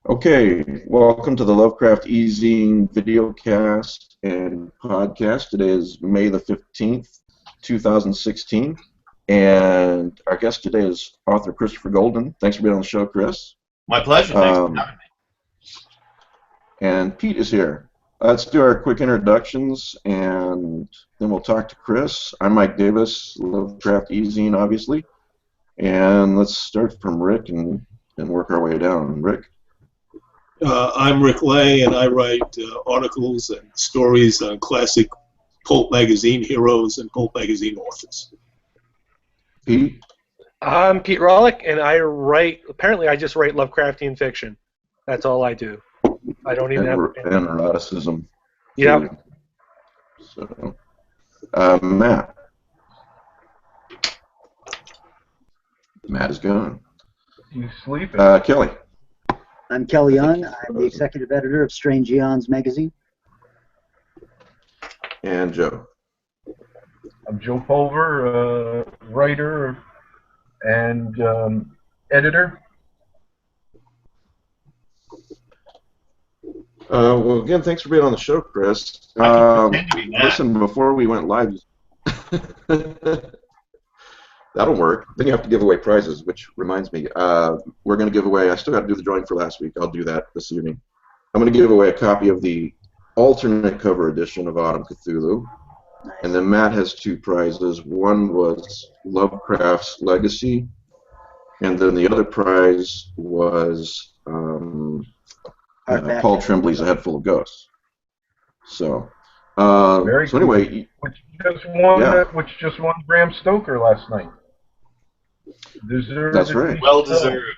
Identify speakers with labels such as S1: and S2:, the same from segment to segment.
S1: Okay, welcome to the Lovecraft Easing videocast and podcast. Today is May the 15th, 2016, and our guest today is author Christopher Golden. Thanks for being on the show, Chris.
S2: My pleasure. Thanks for having me.
S1: And Pete is here. Let's do our quick introductions, and then we'll talk to Chris. I'm Mike Davis, Lovecraft Easing, obviously, and let's start from Rick and work our way down. Rick?
S3: I'm Rick Lay, and I write articles and stories on classic pulp magazine heroes and pulp magazine authors.
S1: Pete?
S4: I'm Pete Rawlick, and apparently I just write Lovecraftian fiction. That's all I do. I don't even have...
S1: And eroticism.
S4: Yeah.
S1: So, Matt. Matt is gone.
S5: You sleeping?
S1: Kelly.
S6: I'm Kelly Young. I'm the executive editor of Strange Eons magazine.
S1: And Joe.
S5: I'm Joe Pulver, writer and editor.
S1: Well, again, thanks for being on the show, Chris. Listen, before we went live, that'll work. Then you have to give away prizes, which reminds me, we're going to give away, I still got to do the drawing for last week. I'll do that this evening. I'm going to give away a copy of the alternate cover edition of Autumn Cthulhu.
S6: Nice.
S1: And then Matt has two prizes. One was Lovecraft's Legacy, and then the other prize was Paul Tremblay's A Head Full of Ghosts. So,
S5: Very
S1: so anyway,
S5: which just won Bram Stoker last night.
S1: That's right.
S2: Well deserved.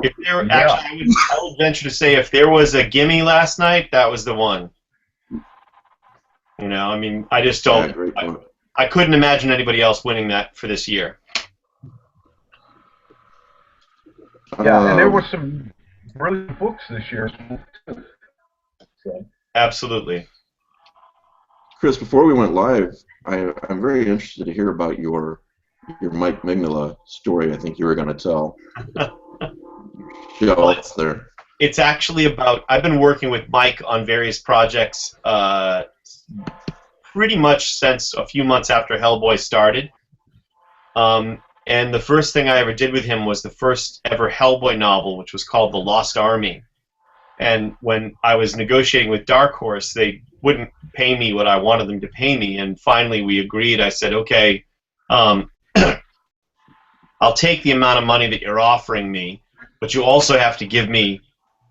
S2: If there, actually, I would venture to say if there was a gimme last night, that was the one. You know, I mean, I just don't. I couldn't imagine anybody else winning that for this year.
S5: Yeah, and there were some brilliant books this year. So.
S2: Absolutely.
S1: Chris, before we went live, I'm very interested to hear about your Mike Mignola story. I think you were going to tell.
S2: It's actually about. I've been working with Mike on various projects pretty much since a few months after Hellboy started. And the first thing I ever did with him was the first ever Hellboy novel, which was called The Lost Army. And when I was negotiating with Dark Horse, they wouldn't pay me what I wanted them to pay me, and finally we agreed. I said, okay, I'll take the amount of money that you're offering me, but you also have to give me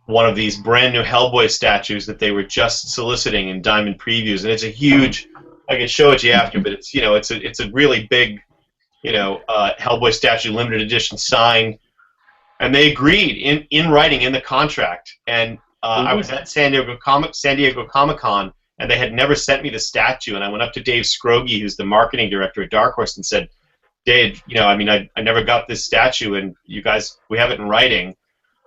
S2: one of these brand new Hellboy statues that they were just soliciting in Diamond Previews, and it's a huge. I can show it to you after, but it's it's a really big, Hellboy statue, limited edition, signed, and they agreed in writing in the contract. And I was at San Diego Comic-Con, and they had never sent me the statue, and I went up to Dave Scroggie, who's the marketing director at Dark Horse, and said, Dave, I never got this statue, and you guys, we have it in writing.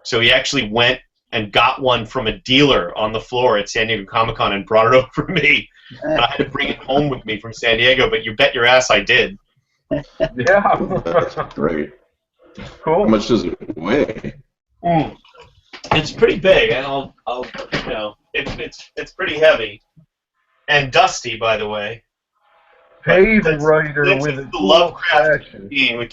S2: So he actually went and got one from a dealer on the floor at San Diego Comic-Con and brought it over for me. And I had to bring it home with me from San Diego, but you bet your ass I did.
S5: Yeah.
S1: That's great.
S5: Cool.
S1: How much does it weigh?
S2: It's pretty big, and it's pretty heavy and dusty, by the way.
S5: Pave writer with a
S2: the Lovecraft theme. We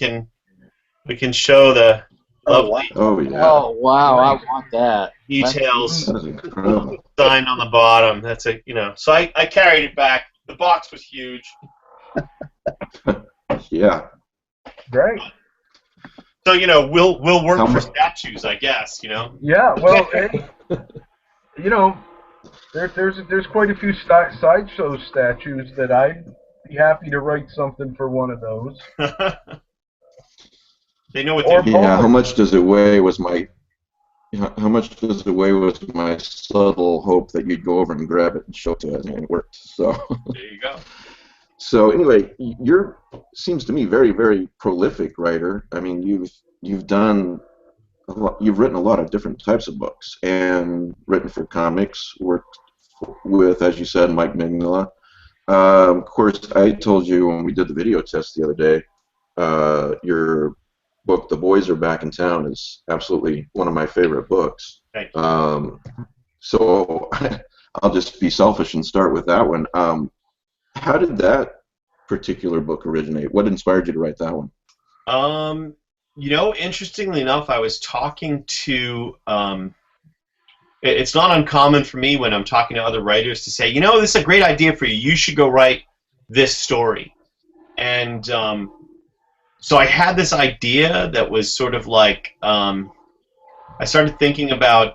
S2: can show the lovely
S7: Oh wow, I want that.
S2: details
S1: That is incredible.
S2: signed on the bottom. That's So I carried it back. The box was huge.
S1: Yeah.
S5: Great.
S2: So we'll work for statues, I guess.
S5: Yeah. Well, there's quite a few sideshow statues that I'd be happy to write something for one of those.
S2: They know what they're doing.
S1: Yeah. How much does it weigh? How much does it weigh? Was my subtle hope that you'd go over and grab it and show it to us, and it worked. So.
S2: There you go.
S1: So anyway, seems to me very, very prolific writer. I mean, you've done you've written a lot of different types of books and written for comics. Worked with, as you said, Mike Mignola. Of course, I told you when we did the video test the other day, your book, The Boys Are Back in Town, is absolutely one of my favorite books.
S2: Thank you.
S1: So I'll just be selfish and start with that one. How did that particular book originate? What inspired you to write that one?
S2: You know, interestingly enough, I was talking to. It's not uncommon for me when I'm talking to other writers to say, you know, this is a great idea for you. You should go write this story. And so I had this idea that was sort of like, I started thinking about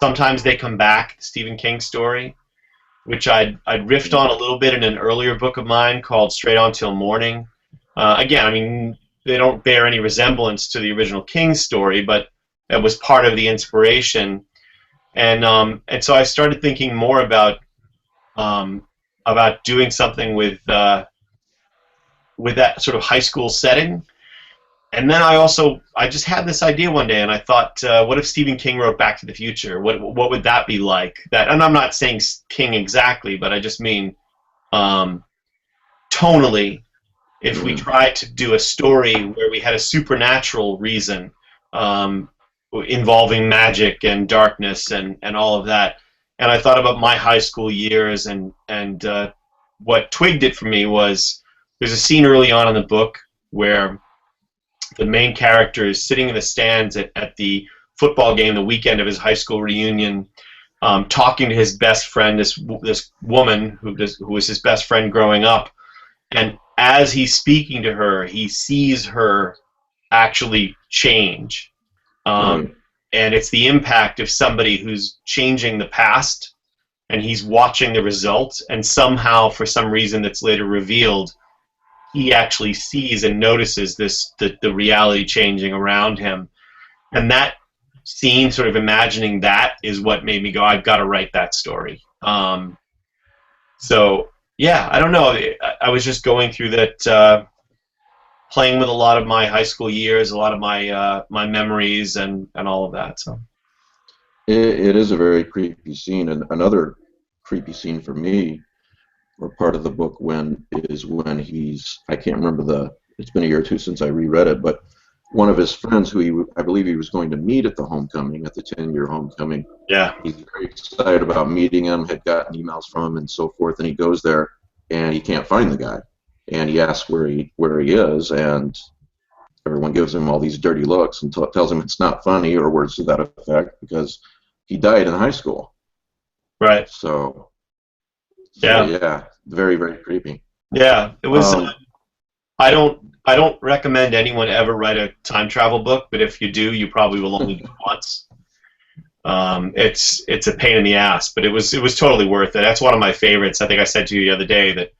S2: Sometimes They Come Back, the Stephen King story, which I'd riffed on a little bit in an earlier book of mine called Straight On Till Morning. Again, I mean, they don't bear any resemblance to the original King story, but it was part of the inspiration. And so I started thinking more about doing something with that sort of high school setting. And then I just had this idea one day, and I thought, what if Stephen King wrote Back to the Future? What would that be like? And I'm not saying King exactly, but I just mean tonally, if we tried to do a story where we had a supernatural reason involving magic and darkness and all of that. And I thought about my high school years, and what twigged it for me was there's a scene early on in the book where the main character is sitting in the stands at the football game the weekend of his high school reunion, talking to his best friend, this woman who was his best friend growing up. And as he's speaking to her, he sees her actually change. And it's the impact of somebody who's changing the past, and he's watching the results, and somehow, for some reason that's later revealed, he actually sees and notices the reality changing around him. And that scene, sort of imagining that, is what made me go, I've got to write that story. So, yeah, I don't know. I was just going through that, playing with a lot of my high school years, a lot of my memories, and all of that. So
S1: It is a very creepy scene, and another creepy scene for me, or part of the book, when he's, I can't remember it's been a year or two since I reread it, but one of his friends who I believe he was going to meet at the homecoming, at the 10-year homecoming.
S2: Yeah.
S1: He's very excited about meeting him, had gotten emails from him and so forth, and he goes there and he can't find the guy. And he asks where he is, and everyone gives him all these dirty looks and tells him it's not funny, or words to that effect, because he died in high school.
S2: Right.
S1: So
S2: yeah,
S1: yeah, very, very creepy.
S2: Yeah, it was. I don't recommend anyone ever write a time travel book, but if you do, you probably will only do it once. It's a pain in the ass, but it was totally worth it. That's one of my favorites. I think I said to you the other day that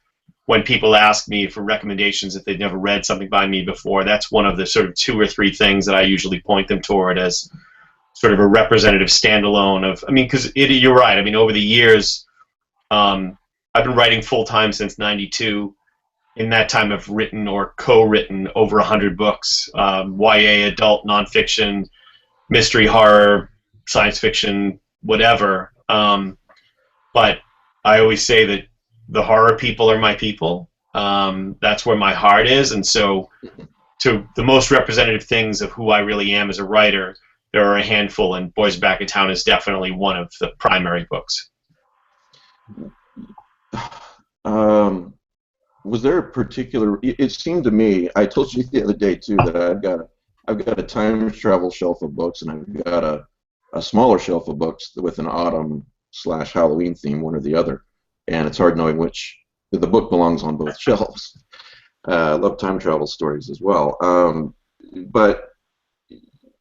S2: when people ask me for recommendations if they've never read something by me before, that's one of the sort of 2 or 3 things that I usually point them toward as sort of a representative standalone of. I mean, because you're right. I mean, over the years, I've been writing full time since '92. In that time, I've written or co-written over 100 books: YA, adult, nonfiction, mystery, horror, science fiction, whatever. But I always say that the horror people are my people. That's where my heart is, and so to the most representative things of who I really am as a writer, there are a handful, and Boys Back in Town is definitely one of the primary books.
S1: Was there a particular? It seemed to me, I told you the other day too, that I've got a time travel shelf of books, and I've got a smaller shelf of books with an autumn/Halloween theme, one or the other, and it's hard knowing which. The book belongs on both shelves. I love time travel stories as well, but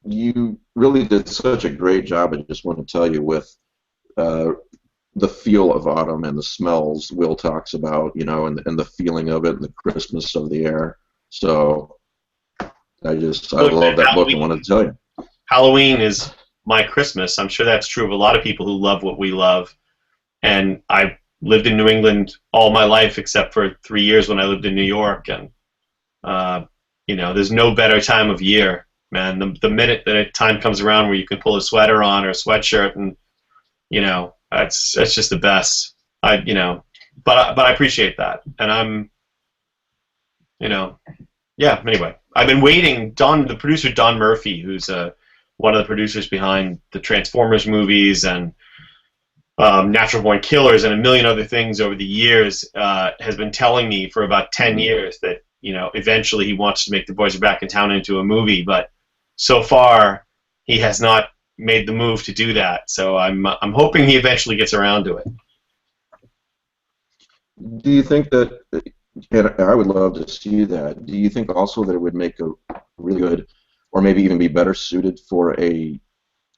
S1: you really did such a great job. I just want to tell you, with the feel of autumn and the smells Will talks about, and the feeling of it and the crispness of the air. So I love that book and wanted to tell you.
S2: Halloween is my Christmas. I'm sure that's true of a lot of people who love what we love. And I lived in New England all my life except for 3 years when I lived in New York. And, there's no better time of year, man. The minute that time comes around where you can pull a sweater on or a sweatshirt, and, that's just the best. But I appreciate that. And I'm, yeah, anyway. I've been waiting. The producer Don Murphy, who's one of the producers behind the Transformers movies and Natural Born Killers and a million other things over the years, has been telling me for about 10 years that, eventually he wants to make The Boys Are Back in Town into a movie, but so far he has not made the move to do that. So I'm hoping he eventually gets around to it.
S1: Do you think that, and I would love to see that, do you think also that it would make a really good, or maybe even be better suited for a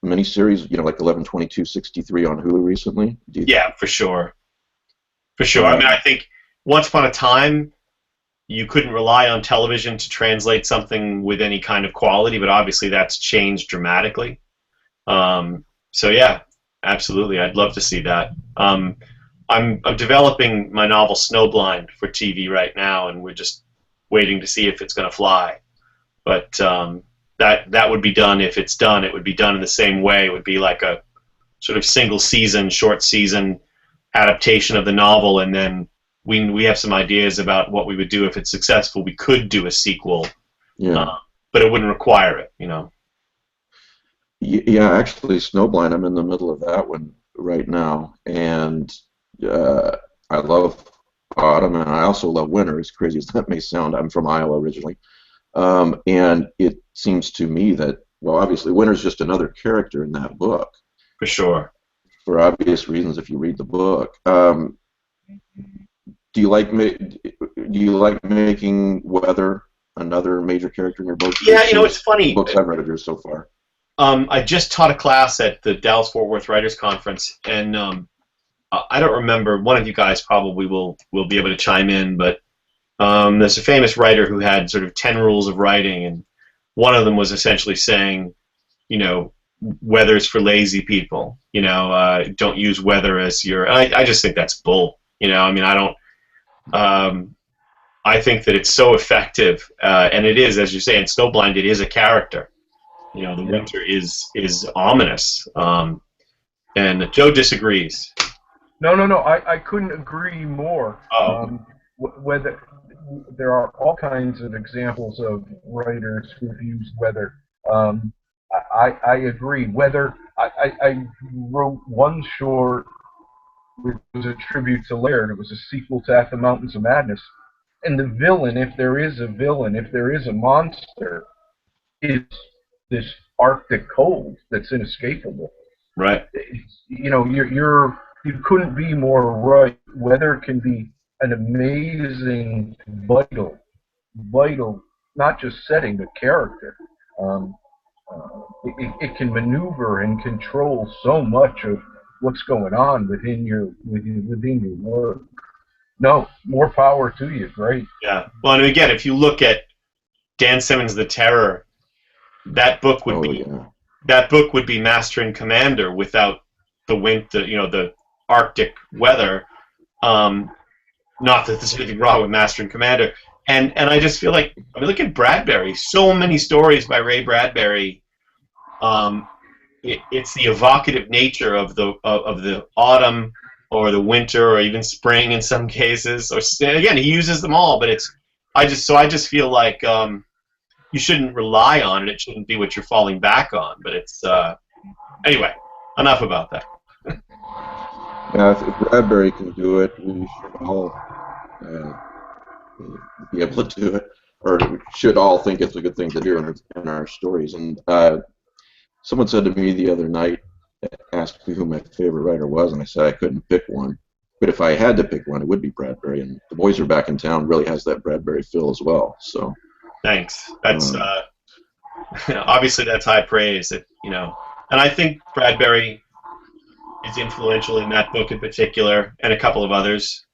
S1: miniseries, like 11/22/63 on Hulu recently?
S2: Yeah, for sure. For sure. I mean, I think once upon a time, you couldn't rely on television to translate something with any kind of quality, but obviously that's changed dramatically. So yeah, absolutely, I'd love to see that. I'm developing my novel Snowblind for TV right now, and we're just waiting to see if it's going to fly. But that would be done. If it's done, it would be done in the same way. It would be like a sort of single season, short season adaptation of the novel, and then we have some ideas about what we would do if it's successful. We could do a sequel, but it wouldn't require it,
S1: Yeah, actually, Snowblind, I'm in the middle of that one right now, and I love autumn, and I also love winter, as crazy as that may sound. I'm from Iowa originally. And it seems to me that, well, obviously, winter's just another character in that book.
S2: For sure.
S1: For obvious reasons, if you read the book. Do you like making weather another major character in your book?
S2: Yeah, it's funny.
S1: Books I've read of yours so far.
S2: I just taught a class at the Dallas-Fort Worth Writers Conference, and I don't remember. One of you guys probably will be able to chime in, but there's a famous writer who had sort of 10 rules of writing, and one of them was essentially saying, weather's for lazy people. Don't use weather as your. I just think that's bull. I mean, I don't. I think that it's so effective, and it is, as you say, in Snowblind, it is a character. The winter is ominous, and Joe disagrees.
S5: No. I couldn't agree more. Whether there are all kinds of examples of writers who've used weather. I agree. Weather. I wrote one short, which was a tribute to Laird. It was a sequel to At the Mountains of Madness. And the villain, if there is a villain, if there is a monster, is this Arctic cold that's inescapable.
S2: Right.
S5: You couldn't be more right. Weather can be an amazing, vital, not just setting, but character. It can maneuver and control so much of what's going on within your work. No, more power to you. Great.
S2: Yeah. Well, and again, if you look at Dan Simmons' The Terror, that book would be Master and Commander without the winter, the Arctic weather. Not that there's anything wrong with Master and Commander. And I just feel like, look at Bradbury. So many stories by Ray Bradbury. It's the evocative nature of the autumn or the winter or even spring in some cases. Or again, he uses them all, but I just feel like you shouldn't rely on it. It shouldn't be what you're falling back on. But it's anyway. Enough about that.
S1: Yeah, if Bradbury can do it, we should all be able to do it, or we should all think it's a good thing to do in our stories. And someone said to me the other night, asked me who my favorite writer was, and I said I couldn't pick one. But if I had to pick one, it would be Bradbury. And The Boys Are Back in Town really has that Bradbury feel as well. So
S2: thanks. That's obviously that's high praise. And I think Bradbury is influential in that book in particular, and a couple of others.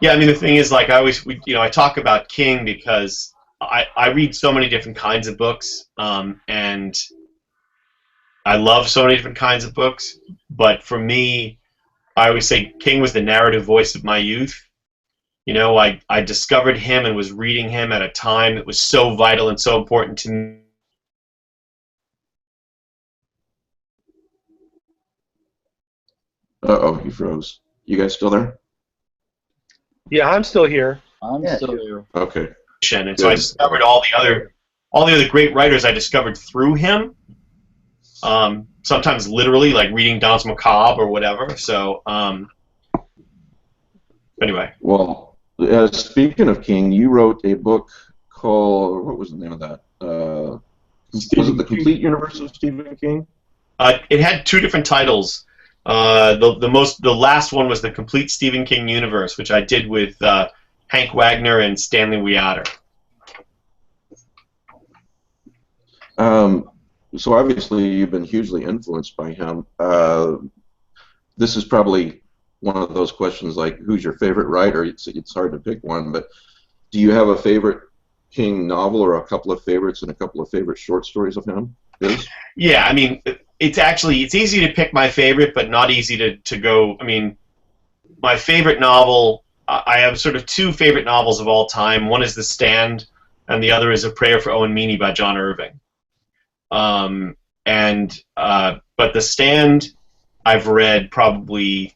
S2: Yeah, I mean, the thing is, like, I talk about King because I read so many different kinds of books, and I love so many different kinds of books. But for me, I always say King was the narrative voice of my youth. I discovered him and was reading him at a time that was so vital and so important to me.
S1: Uh-oh, you froze. You guys still there?
S4: Yeah, I'm still here.
S7: I'm still here.
S1: Okay.
S2: and so I discovered all the other great writers I discovered through him. Sometimes literally, like reading Danse Macabre or whatever. So anyway.
S1: Well, speaking of King, you wrote a book called, what was the name of that? Was it The Complete Universe of Stephen King?
S2: It had two different titles. The last one was The Complete Stephen King Universe, which I did with Hank Wagner and Stanley Weatter.
S1: So obviously you've been hugely influenced by him. This is probably one of those questions like, who's your favorite writer? It's hard to pick one, but do you have a favorite King novel or a couple of favorites and a couple of favorite short stories of him?
S2: Yeah, I mean, it's easy to pick my favorite, but not easy to go. I mean, my favorite novel, I have sort of two favorite novels of all time. One is The Stand, and the other is A Prayer for Owen Meany by John Irving. But The Stand, I've read probably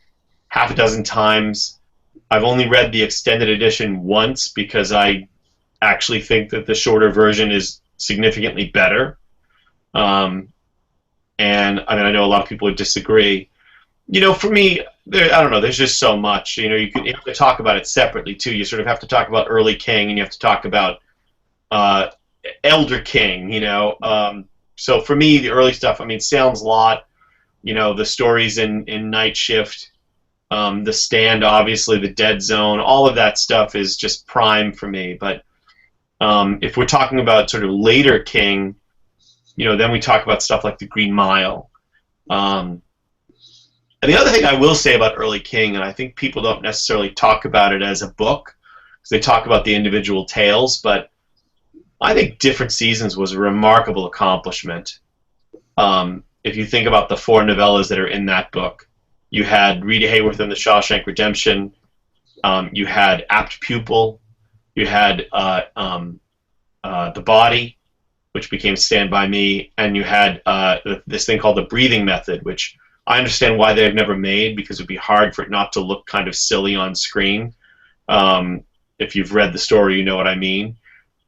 S2: half a dozen times. I've only read the extended edition once because I actually think that the shorter version is significantly better. And I mean, I know a lot of people would disagree. You know, for me, I don't know. There's just so much. You know, you have to talk about it separately too. You sort of have to talk about early King, and you have to talk about elder King. You know, so for me, the early stuff. I mean, Salem's Lot. You know, the stories in Night Shift, The Stand, obviously, The Dead Zone. All of that stuff is just prime for me. But if we're talking about sort of later King, you know, then we talk about stuff like The Green Mile. And the other thing I will say about early King, and I think people don't necessarily talk about it as a book, because they talk about the individual tales, but I think Different Seasons was a remarkable accomplishment. If you think about the 4 novellas that are in that book, you had Rita Hayworth in The Shawshank Redemption, you had Apt Pupil, you had The Body, which became Stand By Me, and you had this thing called The Breathing Method, which I understand why they've never made, because it would be hard for it not to look kind of silly on screen. If you've read the story, you know what I mean.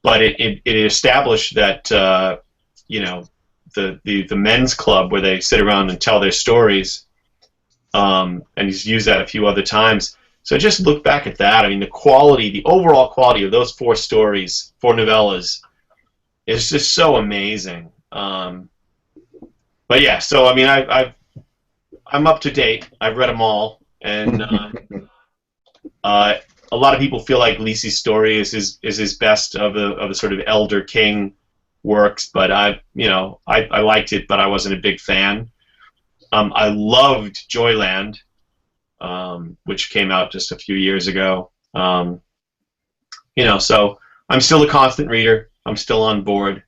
S2: But it established that you know, the men's club where they sit around and tell their stories, and he's used that a few other times. So just look back at that. I mean, the quality, the overall quality of those 4 stories, 4 novellas, is just so amazing. But yeah, so I mean, I'm up to date. I've read them all, and a lot of people feel like Lisey's story is his best of the sort of elder King works. But I liked it, but I wasn't a big fan. I loved Joyland, which came out just a few years ago. You know, so I'm still a constant reader. I'm still on board,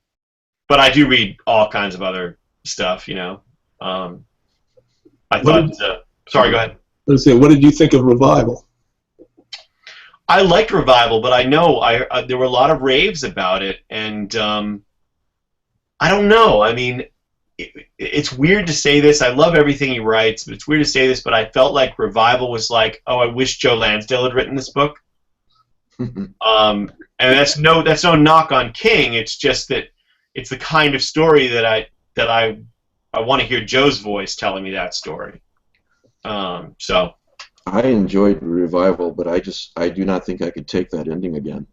S2: but I do read all kinds of other stuff. You know, I thought. Sorry, go ahead.
S3: Let's say, what did you think of Revival?
S2: I liked Revival, but I know there were a lot of raves about it, and I don't know. I mean, it's weird to say this. I love everything he writes, but it's weird to say this. But I felt like Revival was like, oh, I wish Joe Lansdale had written this book. And that's no knock on King. It's just that it's the kind of story that I want to hear Joe's voice telling me that story. So
S1: I enjoyed Revival, but I do not think I could take that ending again.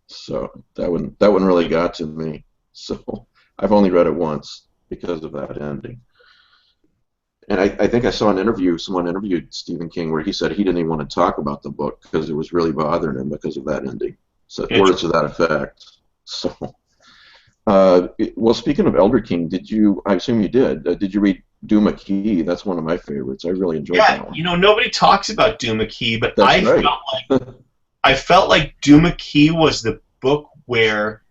S1: So that one really got to me. So I've only read it once because of that ending. And I think I saw an interview, someone interviewed Stephen King where he said he didn't even want to talk about the book because it was really bothering him because of that ending. So words to that effect. So, well, speaking of Elder King, I assume you did you read Duma Key? That's one of my favorites. I really enjoyed that one.
S2: You know, nobody talks about Duma Key, but
S1: That's
S2: I felt like Duma Key was the book where,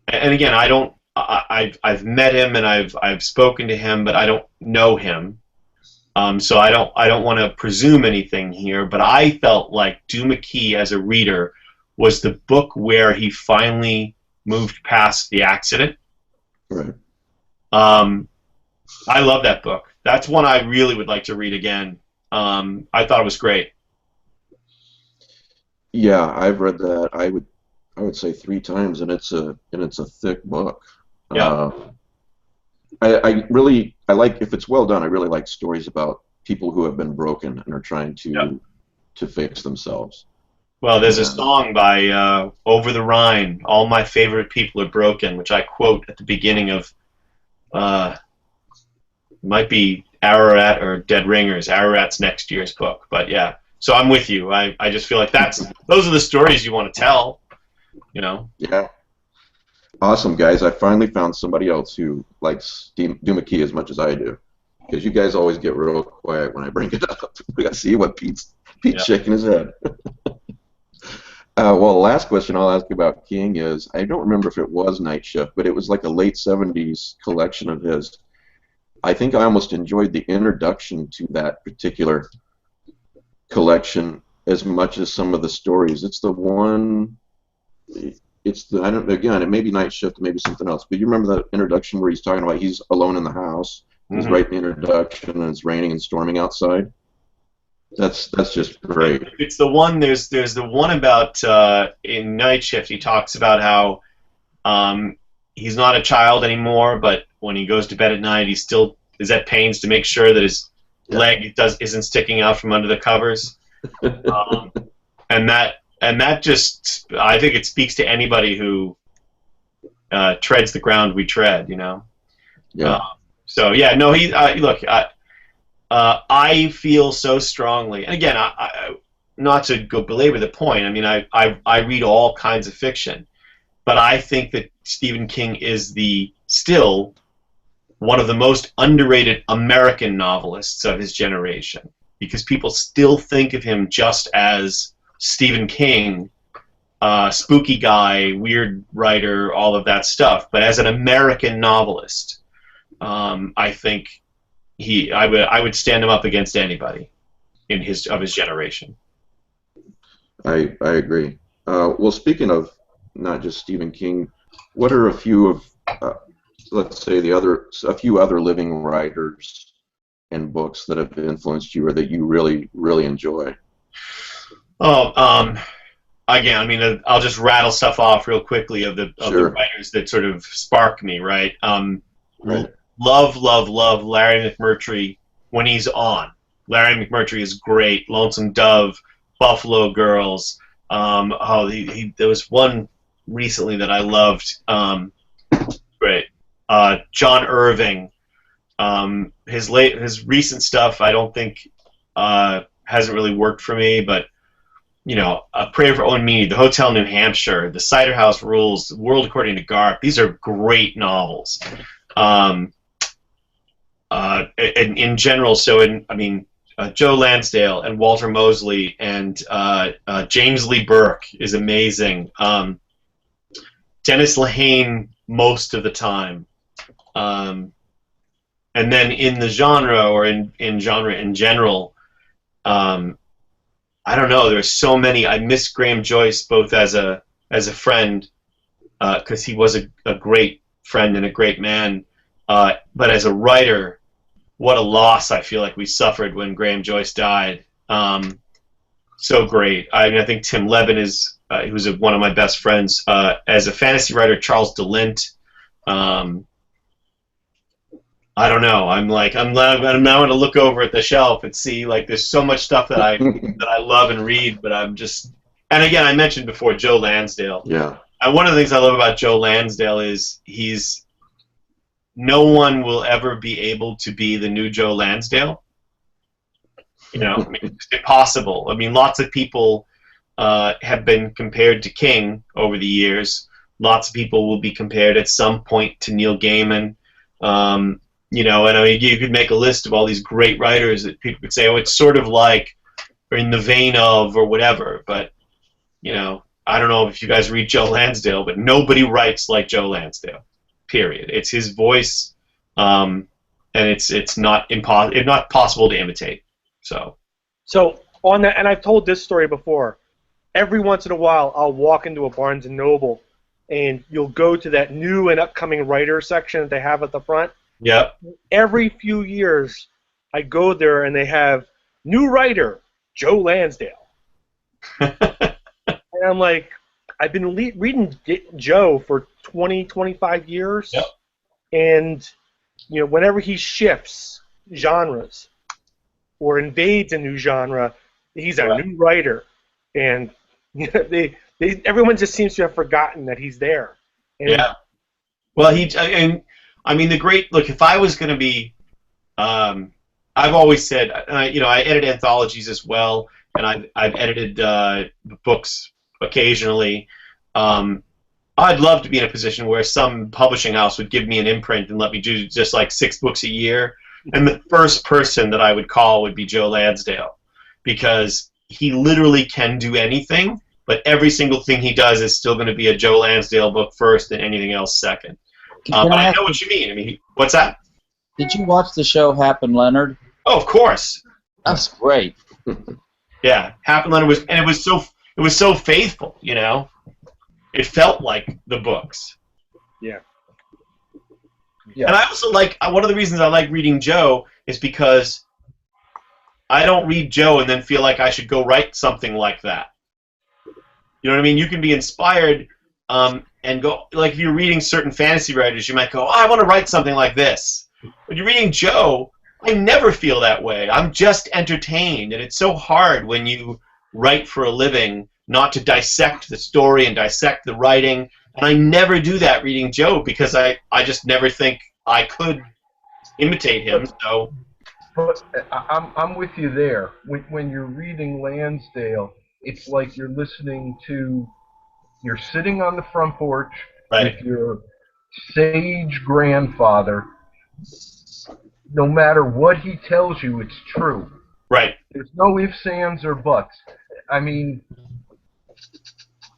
S2: and again, I've met him and I've spoken to him, but I don't know him. So I don't want to presume anything here, but I felt like Duma Key as a reader was the book where he finally moved past the accident.
S1: Right.
S2: I love that book. That's one I really would like to read again. I thought it was great.
S1: Yeah, I've read that. I would say 3 times, and it's a thick book.
S2: Yeah.
S1: I like, if it's well done. I really like stories about people who have been broken and are trying
S2: Yeah.
S1: to fix themselves.
S2: Well, there's a
S1: And
S2: song by Over the Rhine, "All My Favorite People Are Broken," which I quote at the beginning of, might be Ararat or Dead Ringers, Ararat's next year's book. But yeah, so I'm with you. I just feel like those are the stories you want to tell, you know?
S1: yeah, awesome guys. I finally found somebody else who likes Doomakey as much as I do, because you guys always get real quiet when I bring it up. We got to see what Pete's
S2: Yeah.
S1: shaking his head. Well, the last question I'll ask about King is, I don't remember if it was Night Shift, but it was like a late 70s collection of his. I think I almost enjoyed the introduction to that particular collection as much as some of the stories. It's the one, I don't, again, it may be Night Shift, it may be something else, but you remember that introduction where he's talking about he's alone in the house, he's
S2: Mhm.
S1: writing the introduction, and it's raining and storming outside? That's just great.
S2: It's the one. There's the one about in Night Shift. He talks about how he's not a child anymore, but when he goes to bed at night, he still is at pains to make sure that his leg isn't sticking out from under the covers. And that just, I think it speaks to anybody who treads the ground we tread. You know.
S1: Yeah.
S2: So yeah, no, he look. I feel so strongly, and again, I not to go belabor the point. I mean, I read all kinds of fiction, but I think that Stephen King is still one of the most underrated American novelists of his generation, because people still think of him just as Stephen King, spooky guy, weird writer, all of that stuff. But as an American novelist, I think I would stand him up against anybody of his generation.
S1: I agree. Well, speaking of not just Stephen King, what are a few of, let's say, a few other living writers and books that have influenced you or that you really, really enjoy?
S2: Oh, again, I mean, I'll just rattle stuff off real quickly of the
S1: Sure.
S2: writers that sort of spark me, right?
S1: Right.
S2: Love Larry McMurtry when he's on. Larry McMurtry is great. Lonesome Dove, Buffalo Girls. There was one recently that I loved. Great. John Irving. His recent stuff I don't think hasn't really worked for me, but you know, A Prayer for Owen Meany, The Hotel New Hampshire, The Cider House Rules, The World According to Garp. These are great novels. In general, Joe Lansdale and Walter Mosley and James Lee Burke is amazing. Dennis Lehane most of the time. And then in the genre, or in genre in general, I don't know. There's so many. I miss Graham Joyce both as a friend, because he was a great friend and a great man, but as a writer, what a loss I feel like we suffered when Graham Joyce died. So great. I mean, I think Tim Levin who's one of my best friends. As a fantasy writer, Charles DeLint. I don't know. I'm now going to look over at the shelf and see, like, there's so much stuff that I love and read, but I'm just, and again, I mentioned before Joe Lansdale.
S1: Yeah.
S2: And one of the things I love about Joe Lansdale is no one will ever be able to be the new Joe Lansdale. You know, I mean, it's impossible. I mean, lots of people have been compared to King over the years. Lots of people will be compared at some point to Neil Gaiman. You know, and I mean, you could make a list of all these great writers that people could say, oh, it's sort of like, or in the vein of, or whatever. But, you know, I don't know if you guys read Joe Lansdale, but nobody writes like Joe Lansdale. Period. It's his voice, and it's not possible to imitate. So
S4: on that, and I've told this story before. Every once in a while, I'll walk into a Barnes and Noble, and you'll go to that new and upcoming writer section that they have at the front.
S2: Yep.
S4: Every few years, I go there and they have new writer Joe Lansdale. And I'm like, I've been reading Joe for 20, 25 years,
S2: Yep.
S4: and whenever he shifts genres or invades a new genre, he's a new writer, and everyone just seems to have forgotten that he's there. And
S2: yeah. Well, I mean, the great look. If I was going to be, I've always said, I edit anthologies as well, and I've edited books occasionally. I'd love to be in a position where some publishing house would give me an imprint and let me do just like 6 books a year, and the first person that I would call would be Joe Lansdale, because he literally can do anything, but every single thing he does is still going to be a Joe Lansdale book first and anything else second. But I know what you mean. I mean, what's that?
S7: Did you watch the show Happen Leonard?
S2: Oh, of course.
S7: That's great.
S2: Yeah, Happen Leonard it was so faithful. It felt like the books.
S4: Yeah.
S2: And I also one of the reasons I like reading Joe is because I don't read Joe and then feel like I should go write something like that. You know what I mean? You can be inspired and go, like if you're reading certain fantasy writers, you might go, oh, I want to write something like this. When you're reading Joe, I never feel that way. I'm just entertained, and it's so hard when you write for a living not to dissect the story and dissect the writing, and I never do that reading Joe because I just never think I could imitate him. So,
S5: but I'm with you there. When you're reading Lansdale, it's like you're sitting on the front porch with your sage grandfather. No matter what he tells you, it's true.
S2: Right.
S5: There's no ifs, ands, or buts. I mean,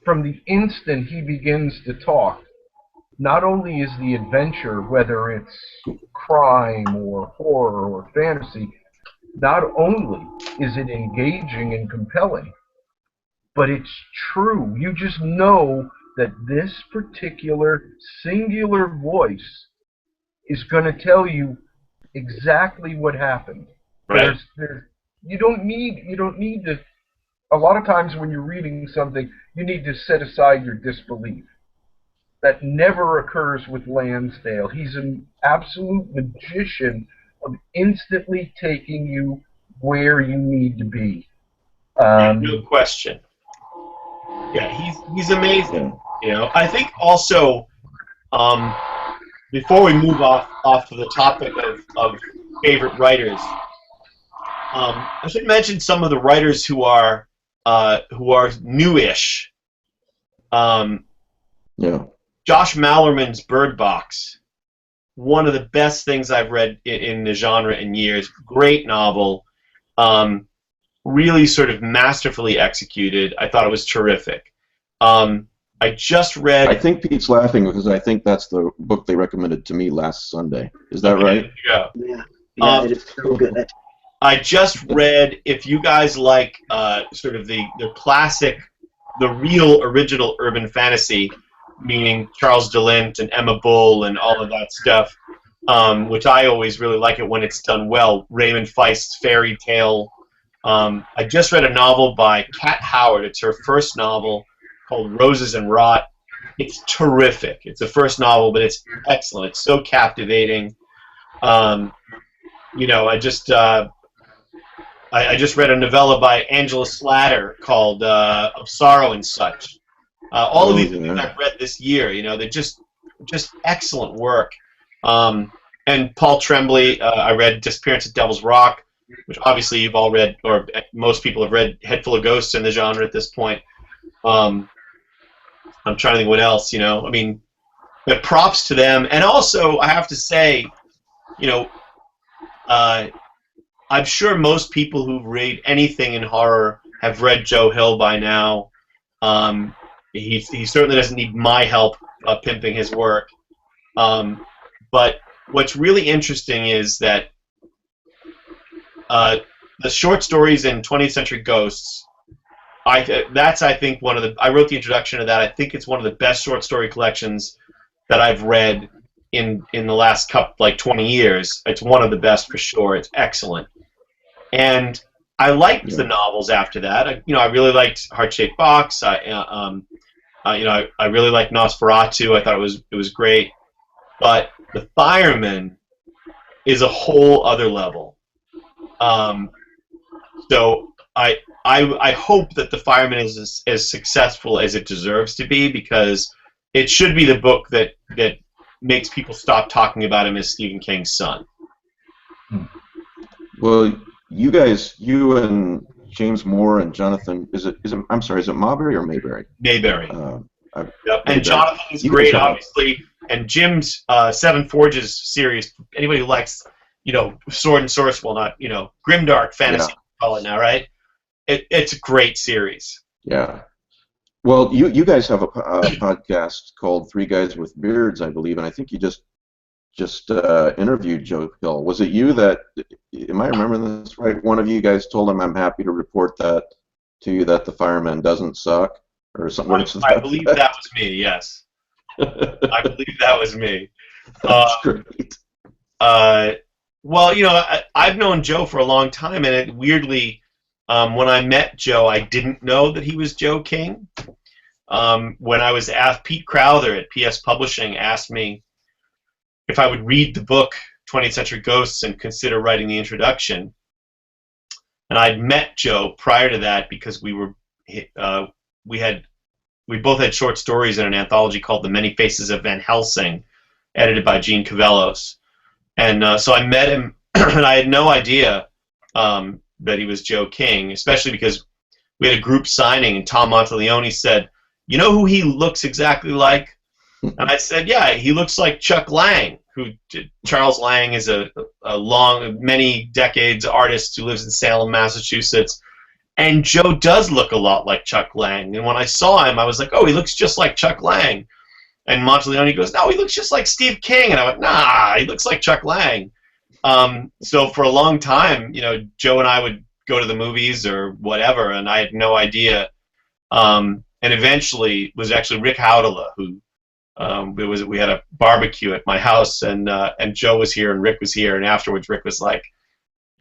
S5: from the instant he begins to talk, not only is the adventure, whether it's crime or horror or fantasy, not only is it engaging and compelling, but it's true. You just know that this particular singular voice is going to tell you exactly what happened.
S2: Right.
S5: You don't need to. A lot of times when you're reading something, you need to set aside your disbelief. That never occurs with Lansdale. He's an absolute magician of instantly taking you where you need to be.
S2: No question. Yeah, he's amazing. I think also, before we move off to the topic of favorite writers, I should mention some of the writers who are newish. Josh Mallerman's Bird Box, one of the best things I've read in the genre in years. Great novel, really sort of masterfully executed. I thought it was terrific. I just read.
S1: I think Pete's laughing because I think that's the book they recommended to me last Sunday. Is that right?
S6: Yeah, it is so good.
S2: I just read, if you guys like sort of the classic, the real original urban fantasy, meaning Charles DeLint and Emma Bull and all of that stuff, which I always really like it when it's done well, Raymond Feist's Fairy Tale. I just read a novel by Kat Howard. It's her first novel called Roses and Rot. It's terrific. It's the first novel, but it's excellent. It's so captivating. I just read a novella by Angela Slatter called Of Sorrow and Such. All of these things I've read this year, they're just excellent work. And Paul Tremblay, I read Disappearance at Devil's Rock, which obviously you've all read, or most people have read. Head Full of Ghosts in the genre at this point. I'm trying to think what else. But props to them. And also, I have to say, I'm sure most people who read anything in horror have read Joe Hill by now. He certainly doesn't need my help pimping his work. But what's really interesting is that the short stories in 20th Century Ghosts, I think one of the. I wrote the introduction to that. I think it's one of the best short story collections that I've read in the last 20 years. It's one of the best for sure. It's excellent. And I liked the novels after that. I really liked Heart-Shaped Box. I really liked Nosferatu. I thought it was great. But The Fireman is a whole other level. So I hope that The Fireman is as successful as it deserves to be, because it should be the book that makes people stop talking about him as Stephen King's son.
S1: Well, you guys, you and James Moore and Jonathan, I'm sorry, is it Marbury or Mayberry?
S2: Mayberry.
S1: Yep.
S2: And Jonathan is great, obviously. And Jim's Seven Forges series, anybody who likes, sword and sorcery, well, not, grimdark fantasy, call it now, right? It's a great series.
S1: Yeah. Well, you guys have a podcast called Three Guys with Beards, I believe, and I think you just interviewed Joe Hill. Was it you that, am I remembering this right? One of you guys told him, I'm happy to report that to you that The Fireman doesn't suck, or something.
S2: I believe that was me, yes. I believe that was me.
S1: That's great.
S2: Well, I've known Joe for a long time, and weirdly, when I met Joe, I didn't know that he was Joe King. When I was asked, Pete Crowther at PS Publishing asked me if I would read the book 20th Century Ghosts and consider writing the introduction. And I'd met Joe prior to that because we both had short stories in an anthology called The Many Faces of Van Helsing, edited by Gene Cavellos. And so I met him, and I had no idea that he was Joe King, especially because we had a group signing, and Tom Monteleone said, "You know who he looks exactly like?" And I said, "Yeah, he looks like Chuck Lang." Charles Lang is a many decades artist who lives in Salem, Massachusetts. And Joe does look a lot like Chuck Lang. And when I saw him, I was like, oh, he looks just like Chuck Lang. And Monteleone goes, no, he looks just like Steve King. And I went, nah, he looks like Chuck Lang. So for a long time, Joe and I would go to the movies or whatever, and I had no idea. And eventually, it was actually Rick Howdala who we had a barbecue at my house, and Joe was here and Rick was here, and afterwards Rick was like,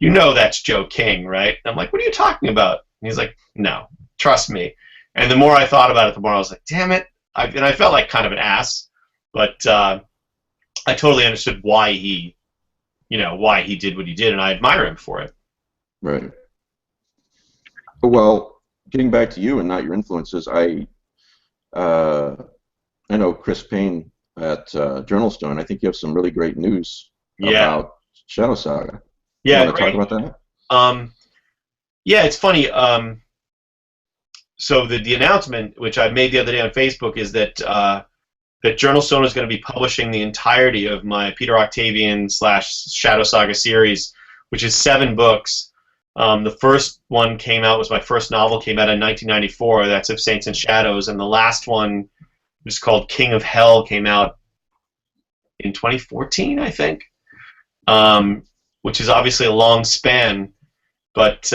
S2: that's Joe King, right? And I'm like, what are you talking about? And he's like, no, trust me. And the more I thought about it, the more I was like, damn it. And I felt like kind of an ass, but I totally understood why he did what he did, and I admire him for it.
S1: Right. Well, getting back to you and not your influences, I know Chris Payne at Journalstone. I think you have some really great news about Shadow Saga.
S2: Yeah,
S1: you want to talk about that?
S2: Yeah, it's funny. So the announcement, which I made the other day on Facebook, is that that Journalstone is going to be publishing the entirety of my Peter Octavian / Shadow Saga series, which is 7 books. The first one was my first novel, came out in 1994. That's Of Saints and Shadows, and the last one, which is called King of Hell, came out in 2014, I think. Which is obviously a long span, but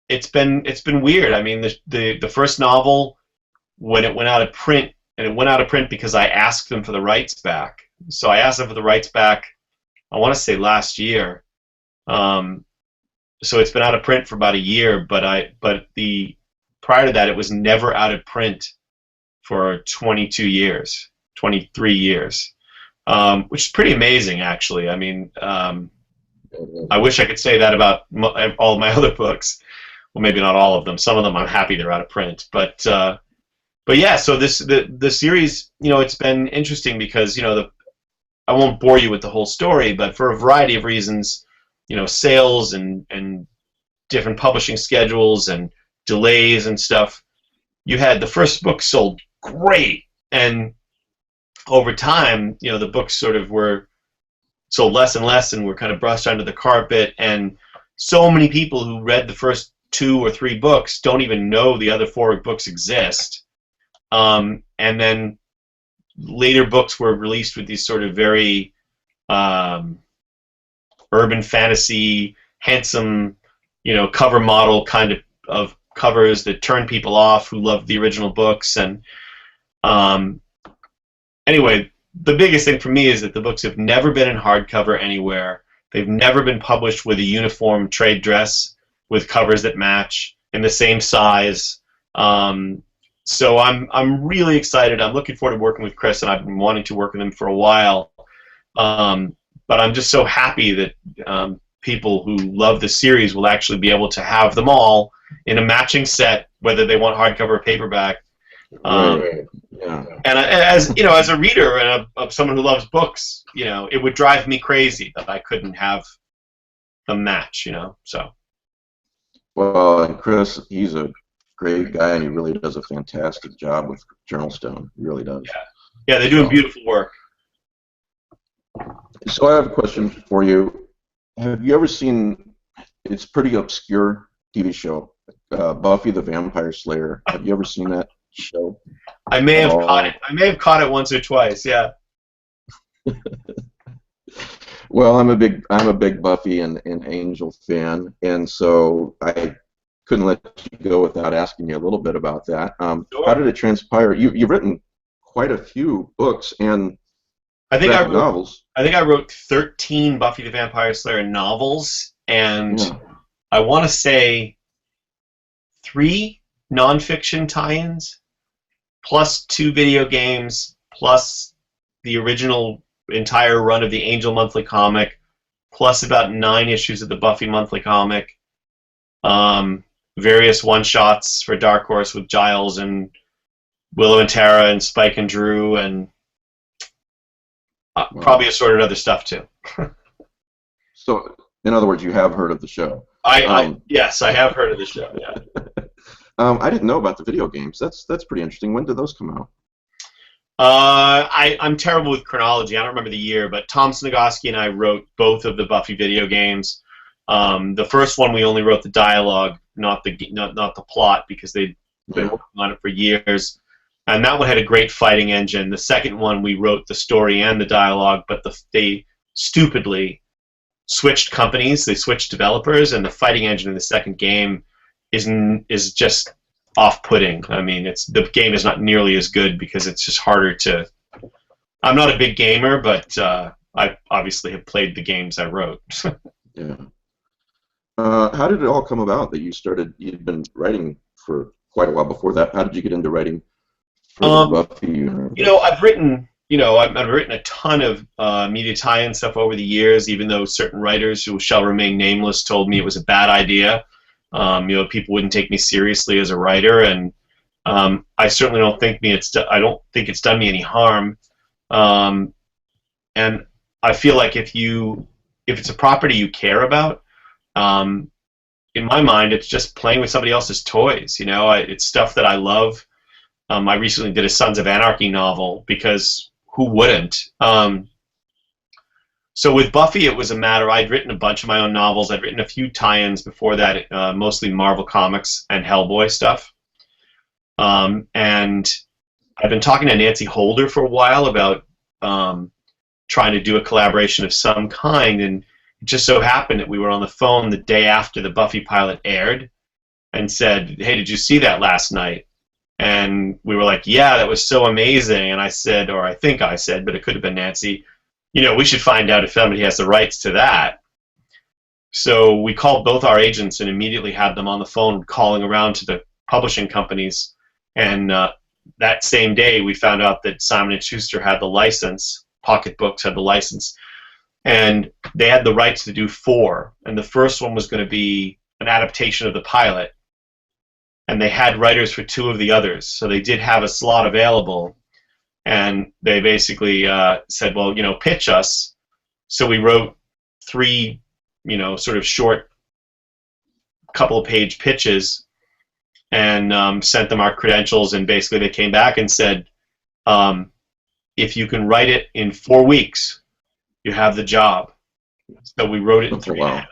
S2: it's been weird. I mean, the first novel, when it went out of print, and it went out of print because I asked them for the rights back. So I asked them for the rights back, I want to say last year. So it's been out of print for about a year, but prior to that, it was never out of print for 22 years, 23 years, which is pretty amazing, actually. I mean, I wish I could say that about all of my other books. Well, maybe not all of them. Some of them I'm happy they're out of print. But yeah, so the series, it's been interesting because, I won't bore you with the whole story, but for a variety of reasons, sales and different publishing schedules and delays and stuff, you had the first book sold great, and over time, the books sort of were sold less and less and were kind of brushed under the carpet, and so many people who read the first 2 or 3 books don't even know the other 4 books exist. And then later books were released with these sort of very urban fantasy, handsome, cover model kind of covers that turn people off who loved the original books. And anyway, the biggest thing for me is that the books have never been in hardcover anywhere. They've never been published with a uniform trade dress. with covers that match in the same size. So I'm really excited. I'm looking forward to working with Chris, and I've been wanting to work with him for a while. But I'm just so happy that people who love the series will actually be able to have them all in a matching set, whether they want hardcover or paperback.
S1: Right. Yeah.
S2: And as you know, as a reader and of someone who loves books, you know, it would drive me crazy that I couldn't have them match. You know, so.
S1: Well, and Chris, he's a great guy, and he really does a fantastic job with Journal Stone. He really does.
S2: Yeah, they're doing beautiful work.
S1: So I have a question for you. Have you ever seen? It's pretty obscure TV show, Buffy the Vampire Slayer. Have you ever seen that show?
S2: I may have caught it. I may have caught it once or twice. Yeah.
S1: Well, I'm a big Buffy and Angel fan, and so I couldn't let you go without asking you a little bit about that.
S2: Sure.
S1: How did it transpire? You've written quite a few books and novels.
S2: I think I wrote 13 Buffy the Vampire Slayer novels, and I want to say 3 nonfiction tie-ins, plus 2 video games, plus the original entire run of the Angel Monthly comic, plus about 9 issues of the Buffy Monthly comic, various one-shots for Dark Horse with Giles and Willow and Tara and Spike and Drew, and probably assorted other stuff too.
S1: So, in other words, you have heard of the show.
S2: Yes, I have heard of the show. Yeah.
S1: I didn't know about the video games. That's pretty interesting. When did those come out?
S2: I'm terrible with chronology. I don't remember the year, but Tom Snigoski and I wrote both of the Buffy video games. The first one we only wrote the dialogue, not the plot, because they'd been working on it for years. And that one had a great fighting engine. The second one we wrote the story and the dialogue, but they stupidly switched companies. They switched developers, and the fighting engine in the second game is just off-putting. I mean, the game is not nearly as good because it's just harder to. I'm not a big gamer, but I obviously have played the games I wrote.
S1: Yeah. How did it all come about that you'd been writing for quite a while before that? How did you get into writing for the Buffy universe?
S2: You know, I've written a ton of media tie-in stuff over the years, even though certain writers who shall remain nameless told me it was a bad idea. People wouldn't take me seriously as a writer, and I certainly don't think I don't think it's done me any harm. And I feel like if it's a property you care about, in my mind, it's just playing with somebody else's toys. You know, it's stuff that I love. I recently did a Sons of Anarchy novel because who wouldn't? So with Buffy, it was a matter. I'd written a bunch of my own novels. I'd written a few tie-ins before that, mostly Marvel Comics and Hellboy stuff. And I've been talking to Nancy Holder for a while about trying to do a collaboration of some kind, and it just so happened that we were on the phone the day after the Buffy pilot aired and said, "Hey, did you see that last night?" And we were like, "Yeah, that was so amazing." And I said, or I think I said, but it could have been Nancy, we should find out if somebody has the rights to that. So we called both our agents and immediately had them on the phone calling around to the publishing companies. And that same day, we found out that Simon & Schuster had the license, Pocket Books had the license, and they had the rights to do 4. And the first one was going to be an adaptation of the pilot. And they had writers for 2 of the others, so they did have a slot available. And they basically said, well, pitch us. So we wrote 3, sort of short, couple-page pitches and sent them our credentials. And basically they came back and said, if you can write it in 4 weeks, you have the job. So we wrote it in 3.5.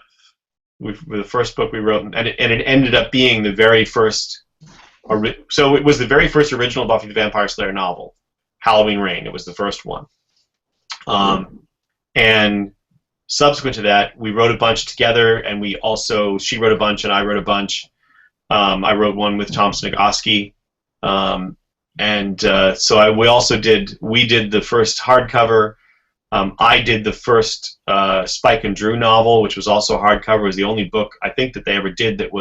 S2: The first book we wrote, and it ended up being the very first. So it was the very first original Buffy the Vampire Slayer novel, Halloween Reign. It was the first one, and subsequent to that, we wrote a bunch together, and she wrote a bunch, and I wrote a bunch. I wrote one with Tom Snigoski, and so we did the first hardcover. I did the first Spike and Drew novel, which was also hardcover. It was the only book I think that they ever did that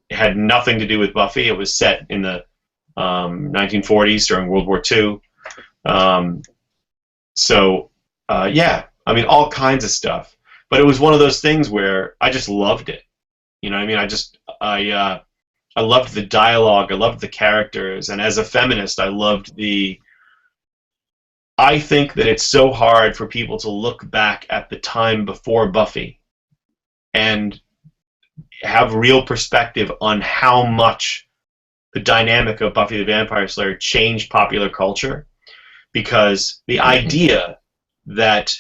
S2: had nothing to do with Buffy. It was set in the 1940s during World War II. Yeah, I mean, all kinds of stuff. But it was one of those things where I just loved it. You know what I mean? I loved the dialogue. I loved the characters. And as a feminist, I think that it's so hard for people to look back at the time before Buffy and have real perspective on how much the dynamic of Buffy the Vampire Slayer changed popular culture. Because the idea that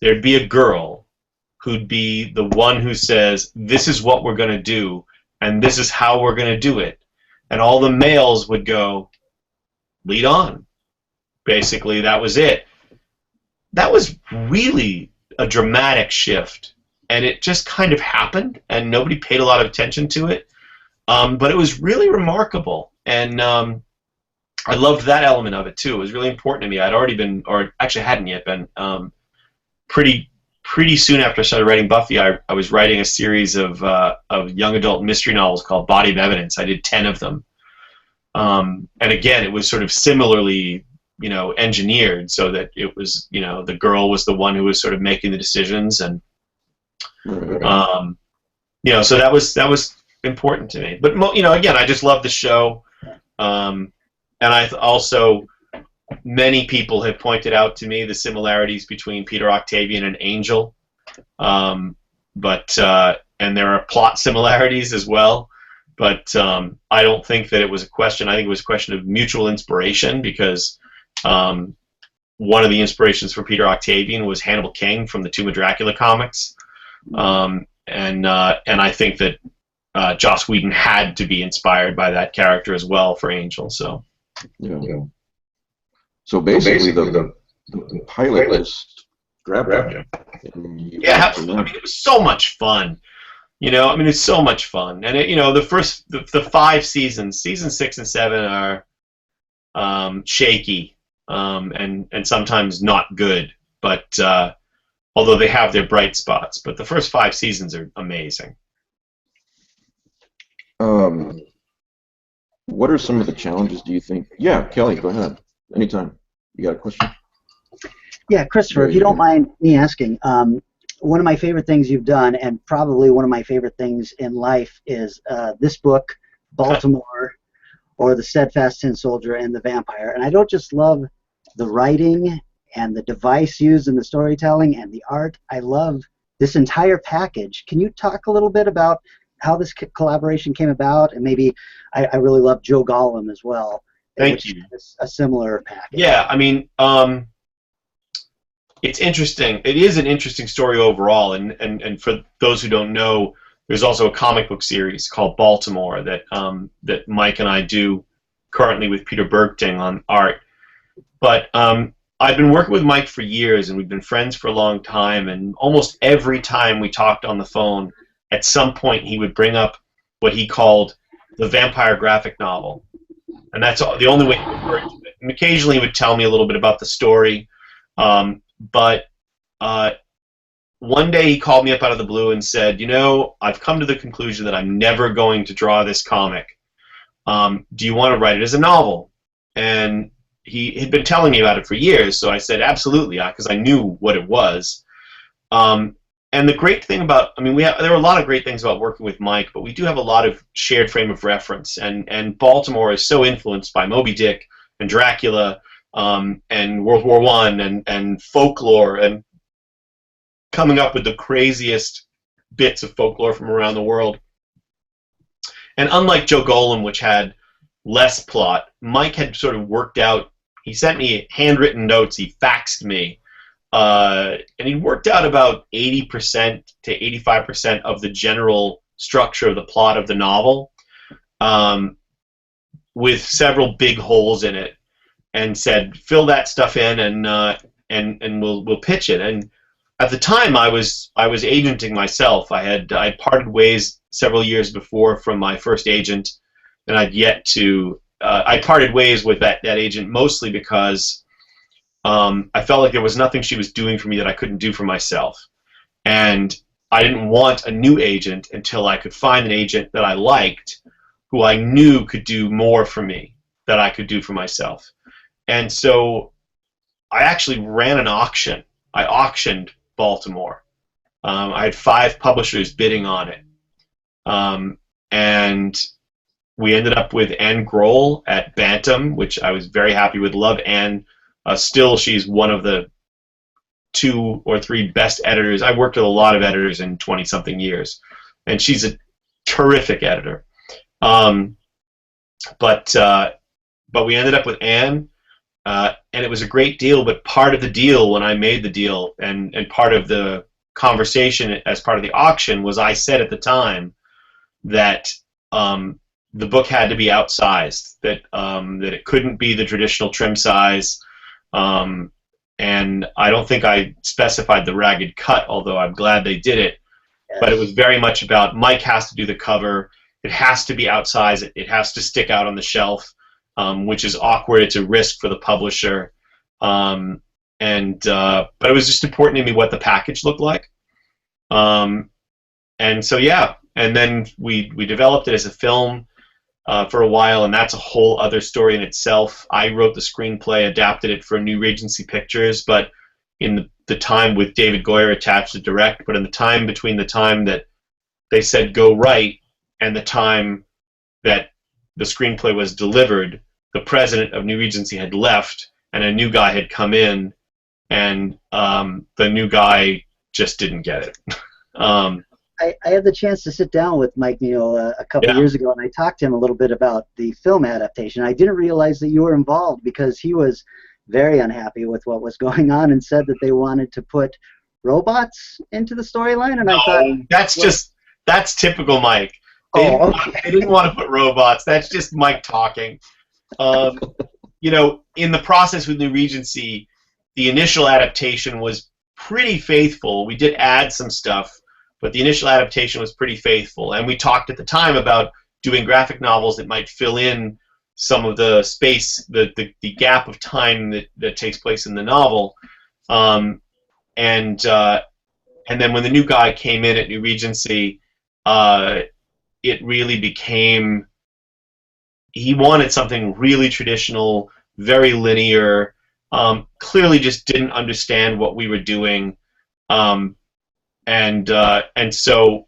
S2: there'd be a girl who'd be the one who says, this is what we're going to do, and this is how we're going to do it, and all the males would go, lead on. Basically, that was it. That was really a dramatic shift, and it just kind of happened, and nobody paid a lot of attention to it, but it was really remarkable, and I loved that element of it too. It was really important to me. I'd already been, or actually hadn't yet been, pretty soon after I started writing Buffy, I was writing a series of young adult mystery novels called Body of Evidence. I did 10 of them, and again, it was sort of similarly, engineered so that it was, the girl was the one who was sort of making the decisions, and so that was important to me. But again, I just love the show. And I also, many people have pointed out to me the similarities between Peter Octavian and Angel, and there are plot similarities as well. But I don't think that it was a question. I think it was a question of mutual inspiration, because one of the inspirations for Peter Octavian was Hannibal King from the Tomb of Dracula comics, and I think that Joss Whedon had to be inspired by that character as well for Angel. So.
S1: Yeah. So basically, the pilot was grabbed you.
S2: Yeah, absolutely. I mean, it was so much fun. It's so much fun. And the 5 seasons, seasons 6 and 7 are shaky and sometimes not good. But although they have their bright spots, but the first 5 seasons are amazing.
S1: What are some of the challenges, do you think? Yeah, Kelly, go ahead. Anytime. You got a question?
S6: Yeah, Christopher, if you don't mind me asking, one of my favorite things you've done, and probably one of my favorite things in life, is this book, Baltimore, or The Steadfast Tin Soldier and the Vampire. And I don't just love the writing and the device used in the storytelling and the art. I love this entire package. Can you talk a little bit about how this collaboration came about? And maybe I really love Joe Gollum as well.
S2: Thank you.
S6: A similar package.
S2: Yeah, I mean, it's interesting. It is an interesting story overall, and for those who don't know, there's also a comic book series called Baltimore that that Mike and I do currently with Peter Bergting on art. But I've been working with Mike for years, and we've been friends for a long time, and almost every time we talked on the phone, at some point he would bring up what he called the vampire graphic novel. And that's the only way he referred to it. And occasionally he would tell me a little bit about the story. But one day he called me up out of the blue and said, I've come to the conclusion that I'm never going to draw this comic. Do you want to write it as a novel? And he had been telling me about it for years, so I said, absolutely, because I knew what it was. And the great thing about, there are a lot of great things about working with Mike, but we do have a lot of shared frame of reference, and Baltimore is so influenced by Moby Dick and Dracula and World War I and folklore, and coming up with the craziest bits of folklore from around the world. And unlike Joe Golem, which had less plot, Mike had sort of worked out, he sent me handwritten notes, he faxed me, and he worked out about 80% to 85% of the general structure of the plot of the novel, with several big holes in it, and said, fill that stuff in, and we'll pitch it. And at the time, I was agenting myself. I parted ways several years before from my first agent, and I'd yet to. I parted ways with that agent mostly because I felt like there was nothing she was doing for me that I couldn't do for myself. And I didn't want a new agent until I could find an agent that I liked, who I knew could do more for me that I could do for myself. And so I actually ran an auction. I auctioned Baltimore. I had 5 publishers bidding on it. And we ended up with Anne Grohl at Bantam, which I was very happy with. Love Anne. Still, she's one of the 2 or 3 best editors. I've worked with a lot of editors in 20-something years, and she's a terrific editor. But we ended up with Anne, and it was a great deal. But part of the deal when I made the deal, and part of the conversation as part of the auction, was I said at the time that the book had to be outsized, that it couldn't be the traditional trim size. And I don't think I specified the ragged cut, although I'm glad they did it.
S6: Yes.
S2: But it was very much about Mike has to do the cover. It has to be outsized. It has to stick out on the shelf, which is awkward. It's a risk for the publisher. But it was just important to me what the package looked like. And so, yeah. And then we developed it as a film for a while, and that's a whole other story in itself. I wrote the screenplay, adapted it for New Regency Pictures, but in the time with David Goyer attached to direct, but in the time between the time that they said go right and the time that the screenplay was delivered, the president of New Regency had left, and a new guy had come in, and the new guy just didn't get it.
S6: I had the chance to sit down with Mike Neal a couple years ago, and I talked to him a little bit about the film adaptation. I didn't realize that you were involved because he was very unhappy with what was going on and said that they wanted to put robots into the storyline. And I thought,
S2: that's typical Mike. They didn't want to put robots. That's just Mike talking. You know, in the process with New Regency, the initial adaptation was pretty faithful. We did add some stuff, but the initial adaptation was pretty faithful. And we talked at the time about doing graphic novels that might fill in some of the space, the gap of time that takes place in the novel. And then when the new guy came in at New Regency, it really became, he wanted something really traditional, very linear, clearly just didn't understand what we were doing. And so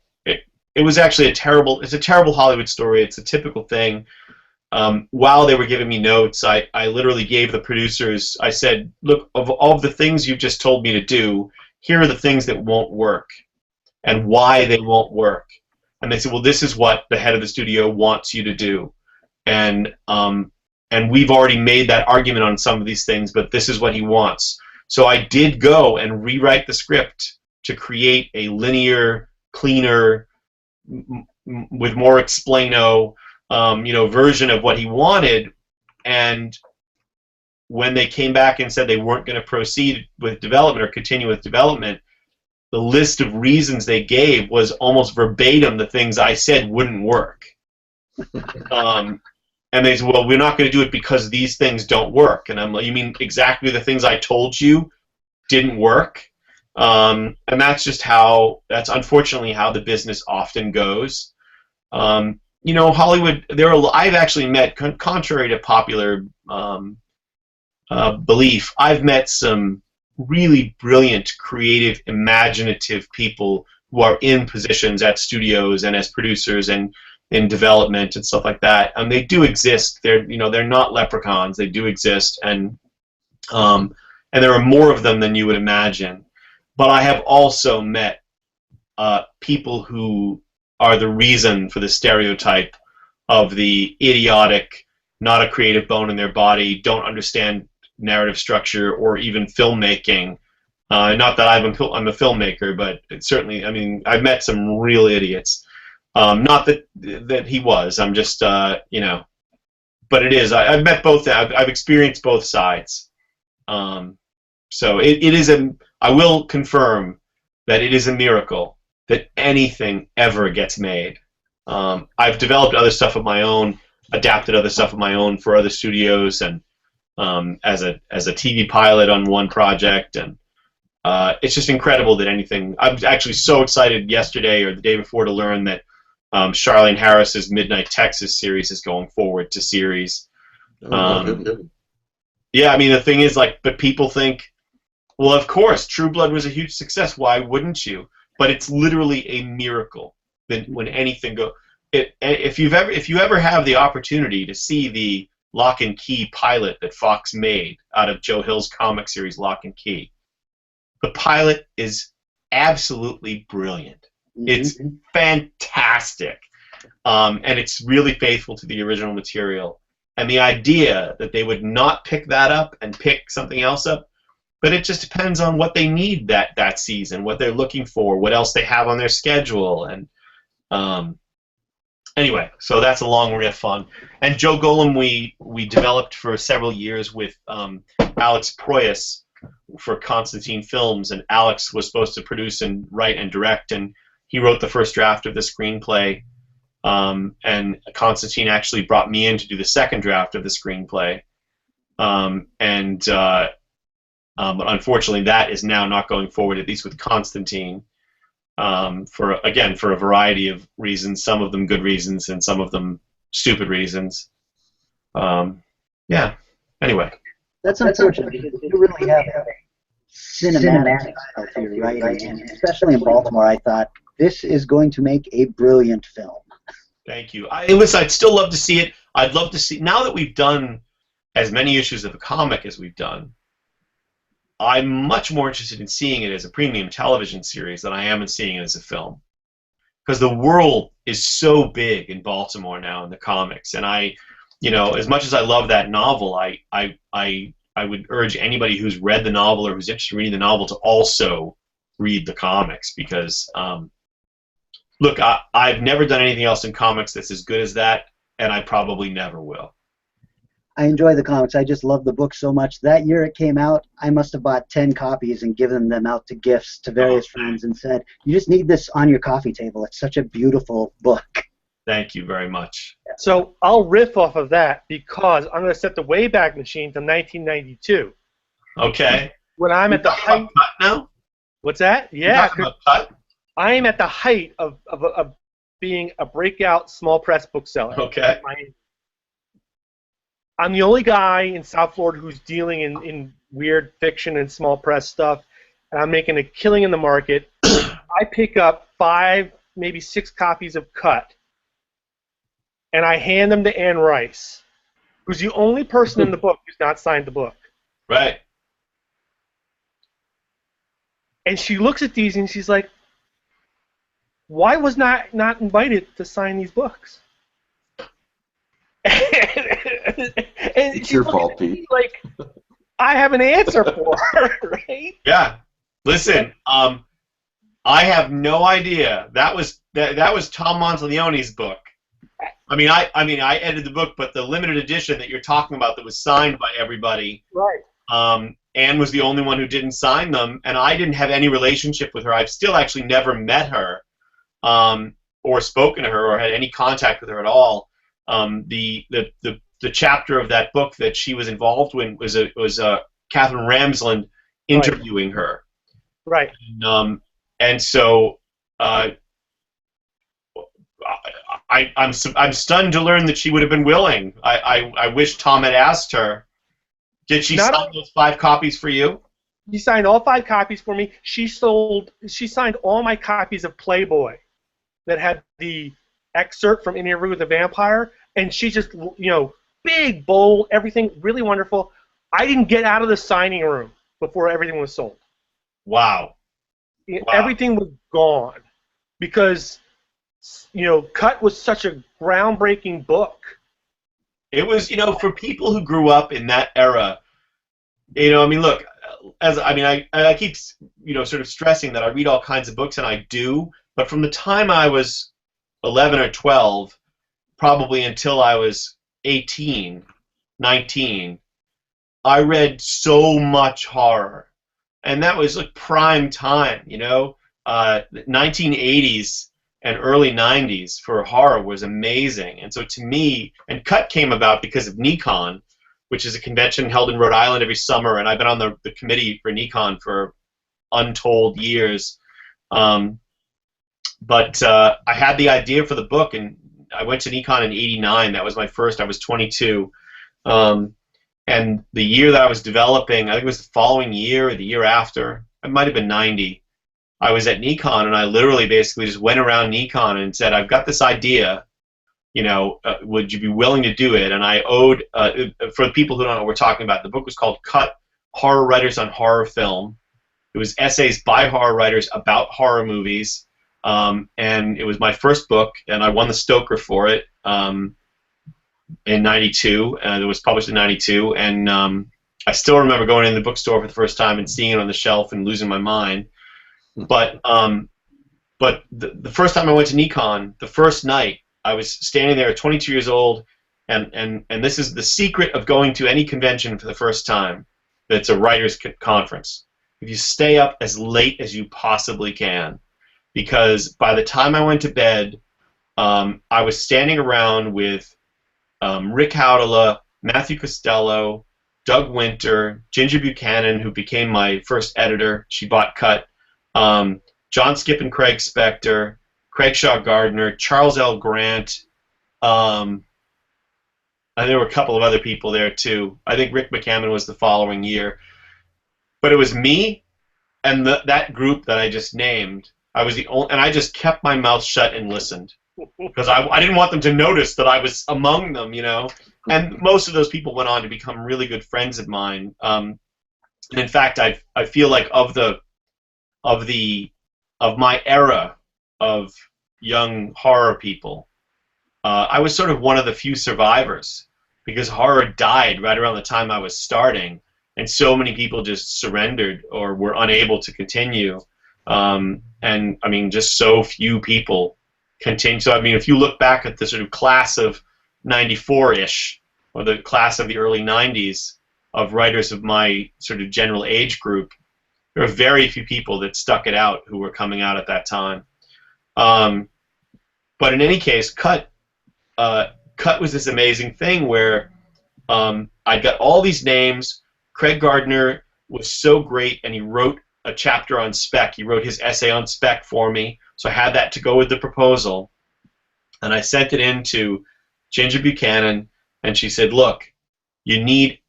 S2: it was actually it's a terrible Hollywood story. It's a typical thing. While they were giving me notes, I literally gave the producers, I said, look, of all of the things you just told me to do, here are the things that won't work and why they won't work. And they said, well, this is what the head of the studio wants you to do. And we've already made that argument on some of these things, but this is what he wants. So I did go and rewrite the script to create a linear, cleaner, with more explaino, version of what he wanted. And when they came back and said they weren't going to proceed with development or continue with development, the list of reasons they gave was almost verbatim the things I said wouldn't work. And they said, well, we're not going to do it because these things don't work. And I'm like, you mean exactly the things I told you didn't work? And that's just that's unfortunately how the business often goes. You know, Hollywood, I've actually met, contrary to popular belief, I've met some really brilliant, creative, imaginative people who are in positions at studios and as producers and in development and stuff like that. And they do exist. They're not leprechauns. They do exist, and there are more of them than you would imagine. But I have also met people who are the reason for the stereotype of the idiotic, not a creative bone in their body, don't understand narrative structure or even filmmaking. Not that I'm a filmmaker, but certainly, I mean, I've met some real idiots. Not that he was. I'm just, but it is. I've met both. I've experienced both sides. So it is I will confirm that it is a miracle that anything ever gets made. I've developed other stuff of my own, adapted other stuff of my own for other studios, and as a TV pilot on one project, and it's just incredible that anything. I was actually so excited yesterday or the day before to learn that Charlene Harris's Midnight Texas series is going forward to series. Yeah, I mean the thing is, like, but people think, well, of course, True Blood was a huge success. Why wouldn't you? But it's literally a miracle that when anything goes. If you ever have the opportunity to see the Lock and Key pilot that Fox made out of Joe Hill's comic series Lock and Key, the pilot is absolutely brilliant. It's fantastic, and it's really faithful to the original material. And the idea that they would not pick that up and pick something else up, but it just depends on what they need that season, what they're looking for, what else they have on their schedule, and anyway, so that's a long riff on. And Joe Golem we developed for several years with Alex Proyas for Constantine Films, and Alex was supposed to produce and write and direct, and he wrote the first draft of the screenplay, and Constantine actually brought me in to do the second draft of the screenplay, but unfortunately that is now not going forward, at least with Constantine, for a variety of reasons, some of them good reasons and some of them stupid reasons. Yeah, anyway.
S6: That's unfortunate because you really have a cinematic style to your writing, and especially in Baltimore, I thought this is going to make a brilliant film.
S2: Thank you. Listen, I'd still love to see it. I'd love to see, now that we've done as many issues of a comic as we've done, I'm much more interested in seeing it as a premium television series than I am in seeing it as a film. Because the world is so big in Baltimore now in the comics, and as much as I love that novel, I would urge anybody who's read the novel or who's interested in reading the novel to also read the comics, because look, I've never done anything else in comics that's as good as that, and I probably never will.
S6: I enjoy the comics. I just love the book so much. That year it came out, I must have bought 10 copies and given them out to gifts to various friends and said, you just need this on your coffee table. It's such a beautiful book.
S2: Thank you very much.
S4: So I'll riff off of that because I'm going to set the Wayback Machine to 1992.
S2: Okay.
S4: When I'm at the height.
S2: Cut now?
S4: What's that? Yeah.
S2: Cut?
S4: I am at the height of being a breakout small press bookseller.
S2: Okay.
S4: I'm the only guy in South Florida who's dealing in weird fiction and small press stuff, and I'm making a killing in the market. I pick up 5, maybe 6 copies of Cut, and I hand them to Anne Rice, who's the only person in the book who's not signed the book.
S2: Right.
S4: And she looks at these and she's like, why was not invited to sign these books? And
S1: it's your fault, Pete.
S4: Like, I have an answer for her, right?
S2: Yeah. Listen, I have no idea. That was Tom Monteleone's book. I mean, I edited the book, but the limited edition that you're talking about that was signed by everybody.
S4: Right.
S2: Anne was the only one who didn't sign them, and I didn't have any relationship with her. I've still actually never met her, or spoken to her, or had any contact with her at all. The chapter of that book that she was involved in was Catherine Ramsland interviewing her.
S4: Right.
S2: And so I'm stunned to learn that she would have been willing. I wish Tom had asked her. Did she sign those 5 copies for you?
S4: She signed all 5 copies for me. She signed all my copies of Playboy that had the excerpt from Interview with the Vampire, and she just, big, bold, everything, really wonderful. I didn't get out of the signing room before everything was sold.
S2: Wow.
S4: Everything was gone because, Cut was such a groundbreaking book.
S2: It was, for people who grew up in that era, look, I keep, sort of stressing that I read all kinds of books, and I do, but from the time I was 11 or 12, probably until I was 18, 19, I read so much horror. And that was like prime time, 1980s and early 90s for horror was amazing. And so to me, and Cut came about because of Nikon, which is a convention held in Rhode Island every summer, and I've been on the committee for NECON for untold years. But I had the idea for the book, and I went to NECON in '89. That was my first. I was 22. And the year that I was developing, I think it was the following year or the year after, it might have been '90, I was at NECON, and I literally basically just went around NECON and said, I've got this idea, would you be willing to do it? And I owed, for the people who don't know what we're talking about, the book was called Cut, Horror Writers on Horror Film. It was essays by horror writers about horror movies, and it was my first book, and I won the Stoker for it in '92, and it was published in '92, and I still remember going in the bookstore for the first time and seeing it on the shelf and losing my mind. But the first time I went to NECON, the first night, I was standing there at 22 years old, and this is the secret of going to any convention for the first time that's a writers' conference. If you stay up as late as you possibly can, because by the time I went to bed, I was standing around with Rick Howdala, Matthew Costello, Doug Winter, Ginger Buchanan, who became my first editor. She bought Cut. John Skipp and Craig Spector, Craig Shaw Gardner, Charles L. Grant, and there were a couple of other people there too. I think Rick McCammon was the following year. But it was me and that group that I just named. I was the only, and I just kept my mouth shut and listened because I didn't want them to notice that I was among them, And most of those people went on to become really good friends of mine. And in fact, I feel like of my era of young horror people, I was sort of one of the few survivors because horror died right around the time I was starting, and so many people just surrendered or were unable to continue. And I mean, just so few people continue. So I mean, if you look back at the sort of class of '94-ish, or the class of the early '90s of writers of my sort of general age group, there were very few people that stuck it out who were coming out at that time. But in any case, Cut was this amazing thing where I got all these names. Craig Gardner was so great, and he wrote a chapter on spec. He wrote his essay on spec for me, so I had that to go with the proposal. And I sent it in to Ginger Buchanan, and she said, look, you need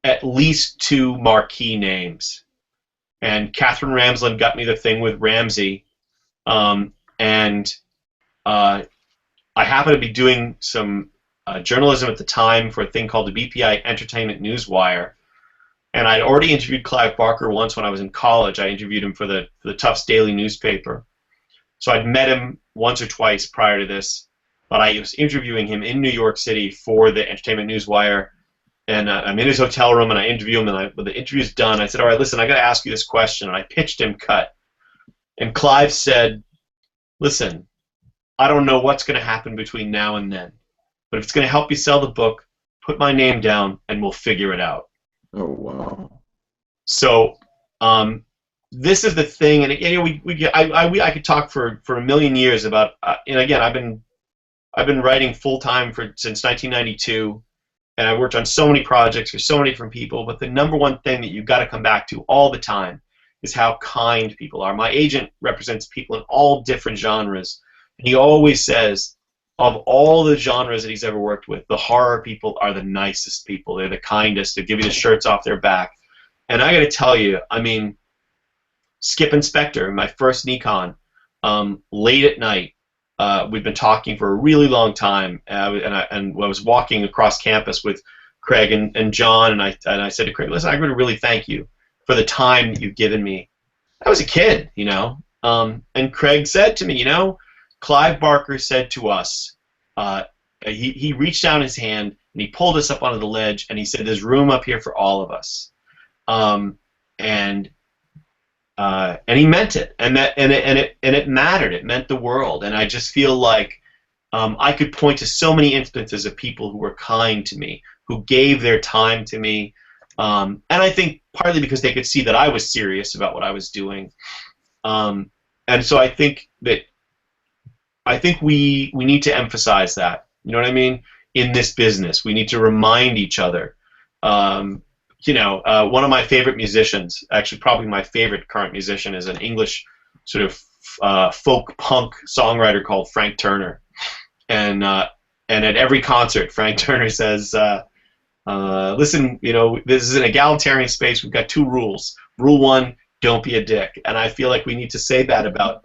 S2: at least 2 marquee names. And Catherine Ramsland got me the thing with Ramsey, and I happened to be doing some journalism at the time for a thing called the BPI Entertainment Newswire, and I'd already interviewed Clive Barker once when I was in college. I interviewed him for the Tufts Daily newspaper, so I'd met him once or twice prior to this, but I was interviewing him in New York City for the Entertainment Newswire. And I'm in his hotel room, and I interview him, and when the interview's done, I said, all right, listen, I got to ask you this question. And I pitched him Cut. And Clive said, listen, I don't know what's going to happen between now and then, but if it's going to help you sell the book, put my name down, and we'll figure it out.
S1: Oh, wow.
S2: So this is the thing, and I could talk for a million years about, and again, I've been writing full-time since 1992, and I worked on so many projects for so many different people, but the number one thing that you've got to come back to all the time is how kind people are. My agent represents people in all different genres, and he always says, of all the genres that he's ever worked with, the horror people are the nicest people. They're the kindest. They give you the shirts off their back. And I got to tell you, I mean, Skipp and Spector, my first NECON, late at night, we'd been talking for a really long time, and I was walking across campus with Craig and John, and I said to Craig, listen, I'm going to really thank you for the time that you've given me. I was a kid, and Craig said to me, Clive Barker said to us, he reached down his hand and he pulled us up onto the ledge and he said, there's room up here for all of us. And he meant it, and it mattered. It meant the world, and I just feel like I could point to so many instances of people who were kind to me, who gave their time to me, and I think partly because they could see that I was serious about what I was doing, and so I think we need to emphasize that. You know what I mean? In this business, we need to remind each other One of my favorite musicians, actually probably my favorite current musician, is an English sort of folk punk songwriter called Frank Turner. And at every concert, Frank Turner says, listen, this is an egalitarian space. We've got 2 rules. Rule 1, don't be a dick. And I feel like we need to say that about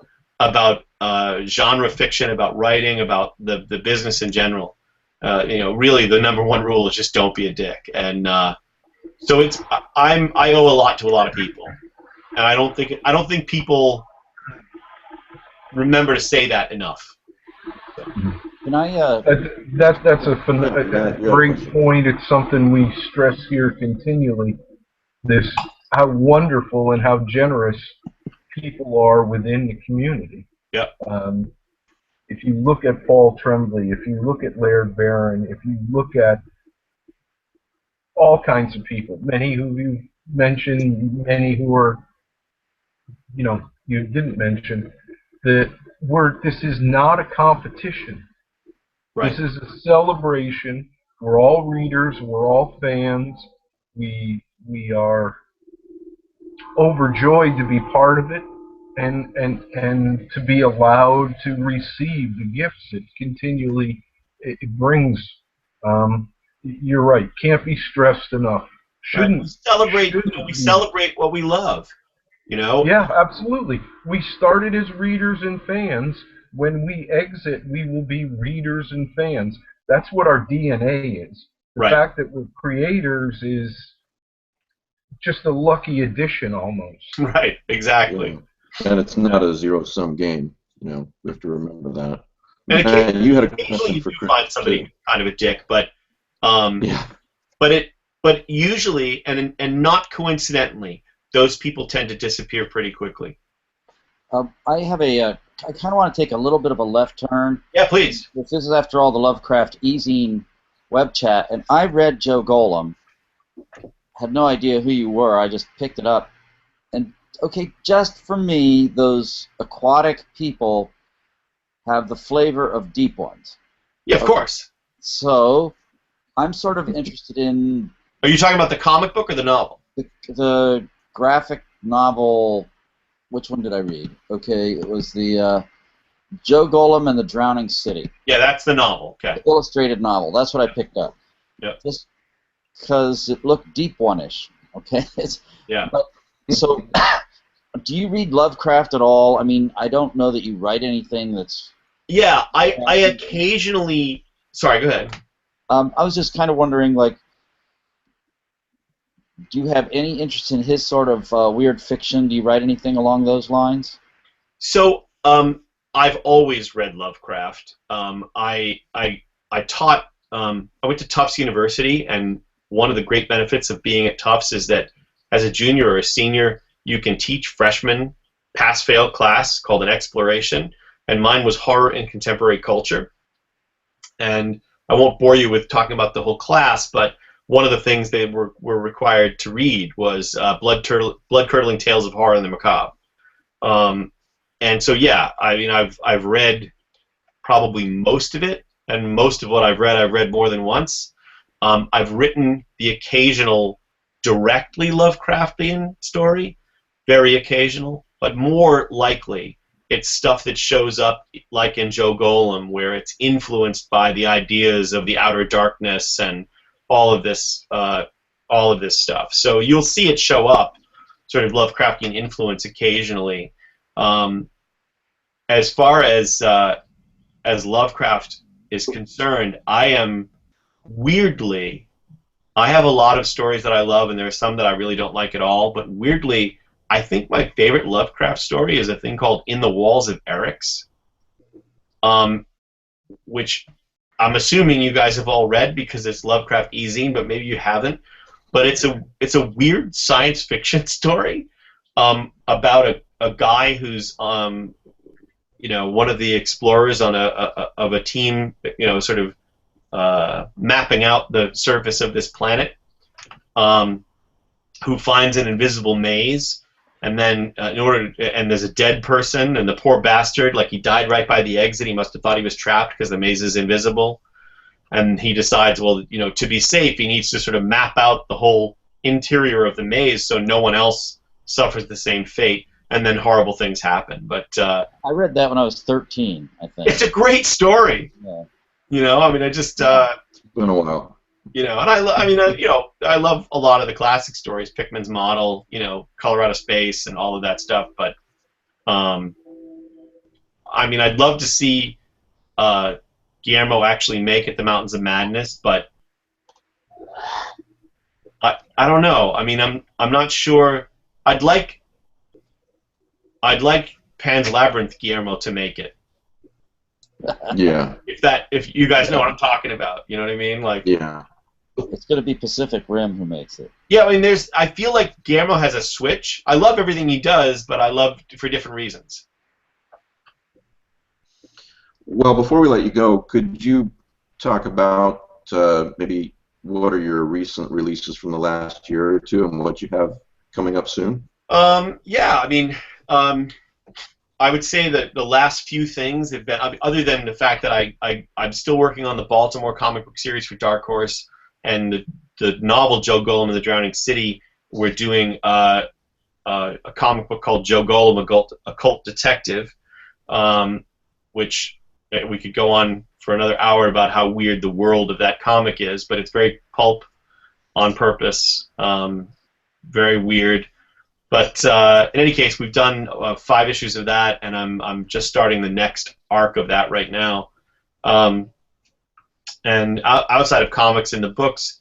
S2: genre fiction, about writing, about the business in general. Really the number 1 rule is just don't be a dick. And so I owe a lot to a lot of people, and I don't think people remember to say that enough.
S7: Can I?
S5: That's a great point. It's something we stress here continually. This how wonderful and how generous people are within the community.
S2: Yeah.
S5: If you look at Paul Tremblay, if you look at Laird Barron, if you look at all kinds of people, many who you mentioned, many who are, you didn't mention, this is not a competition.
S2: Right.
S5: This is a celebration. We're all readers. We're all fans. We are overjoyed to be part of it, and to be allowed to receive the gifts it continually it brings. You're right. Can't be stressed enough. Shouldn't
S2: we celebrate what we love?
S5: Yeah, absolutely. We started as readers and fans. When we exit, we will be readers and fans. That's what our DNA is. The fact that we're creators is just a lucky addition, almost.
S2: Right. Exactly.
S1: Yeah. And it's not a zero-sum game. We have to remember that.
S2: And
S1: you had a question for Chris.
S2: Find somebody kind of a dick, but but usually and not coincidentally, those people tend to disappear pretty quickly.
S7: I kind of want to take a little bit of a left turn.
S2: Yeah, please.
S7: This is after all the Lovecraft e-zine web chat, and I read Joe Golem. Had no idea who you were. I just picked it up, and okay, just for me, those aquatic people have the flavor of deep ones.
S2: Yeah, of course.
S7: So, I'm sort of interested in...
S2: Are you talking about the comic book or the novel?
S7: The graphic novel... Which one did I read? Okay, it was the Joe Golem and the Drowning City.
S2: Yeah, that's the novel. Okay.
S7: The illustrated novel. That's what I picked up.
S2: Yep.
S7: Just because it looked deep one-ish. Okay.
S2: Yeah.
S7: But, so, do you read Lovecraft at all? I mean, I don't know that you write anything that's...
S2: Yeah, I occasionally... Sorry, go ahead.
S7: I was just kind of wondering, like, do you have any interest in his sort of weird fiction? Do you write anything along those lines?
S2: So, I've always read Lovecraft. I taught. I went to Tufts University, and one of the great benefits of being at Tufts is that as a junior or a senior, you can teach freshmen pass-fail class called an exploration, and mine was horror and contemporary culture. And I won't bore you with talking about the whole class, but one of the things they were required to read was blood-curdling tales of horror and the macabre. And so, yeah, I mean, I've read probably most of it, and most of what I've read more than once. I've written the occasional directly Lovecraftian story, very occasional, but more likely it's stuff that shows up like in Joe Golem, where it's influenced by the ideas of the outer darkness and all of this stuff. So you'll see it show up, sort of Lovecraftian influence occasionally. As far as Lovecraft is concerned, I am weirdly, I have a lot of stories that I love, and there are some that I really don't like at all. But weirdly, I think my favorite Lovecraft story is a thing called In the Walls of Eryx, which I'm assuming you guys have all read because it's Lovecraft e-zine, but maybe you haven't. But it's a weird science fiction story about a guy who's one of the explorers on a team, sort of mapping out the surface of this planet, who finds an invisible maze, and then and there's a dead person, and the poor bastard, like, he died right by the exit. He must have thought he was trapped because the maze is invisible. and he decides, well, to be safe, he needs to sort of map out the whole interior of the maze so no one else suffers the same fate, and then horrible things happen. But
S7: I read that when I was 13, I think.
S2: it's a great story.
S7: Yeah.
S2: I mean, I just
S1: It's been a while.
S2: and I love a lot of the classic stories, Pickman's Model, Colorado Space, and all of that stuff. But I mean, I'd love to see Guillermo actually make it the Mountains of Madness, but I don't know. I mean, I'm not sure. I'd like Pan's Labyrinth Guillermo to make it.
S1: Yeah.
S2: If you guys know what I'm talking about, you know what I mean? Like,
S1: Yeah.
S7: It's going to be Pacific Rim who makes it.
S2: yeah, I mean, I feel like Guillermo has a switch. I love everything he does, but I love for different reasons.
S1: Well, before we let you go, could you talk about maybe what are your recent releases from the last year or two and what you have coming up soon?
S2: Yeah, I mean, I would say that the last few things have been, other than the fact that I'm still working on the Baltimore comic book series for Dark Horse and the novel Joe Golem and the Drowning City. We're doing a comic book called Joe Golem, Occult Detective, which we could go on for another hour about how weird the world of that comic is, but it's very pulp on purpose, very weird. But in any case, we've done 5 issues of that, and I'm just starting the next arc of that right now. And outside of comics and the books,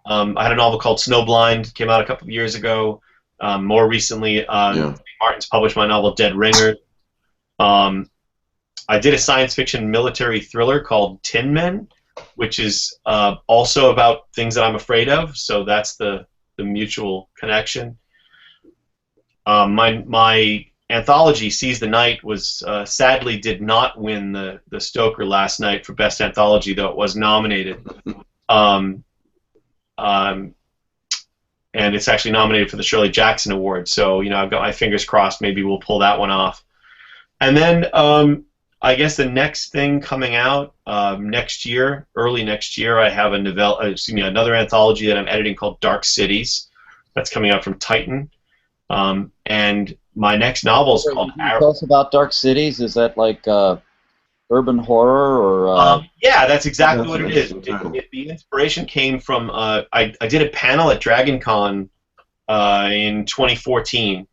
S2: I had a novel called Snowblind, came out a couple of years ago. More recently, Martin's published my novel Dead Ringer. I did a science fiction military thriller called Tin Men, which is also about things that I'm afraid of, so that's the mutual connection. My anthology, Seize the Night, was sadly did not win the Stoker last night for Best Anthology, though it was nominated. And it's actually nominated for the Shirley Jackson Award, so I've got my fingers crossed. Maybe we'll pull that one off. And then I guess the next thing coming out next year, early next year, I have another anthology that I'm editing called Dark Cities. That's coming out from Titan. And my next novel is called Arrow.
S7: Tell us about Dark Cities. Is that like urban horror or?
S2: Yeah, that's exactly what it is. The inspiration came from I did a panel at Dragon Con in 2014,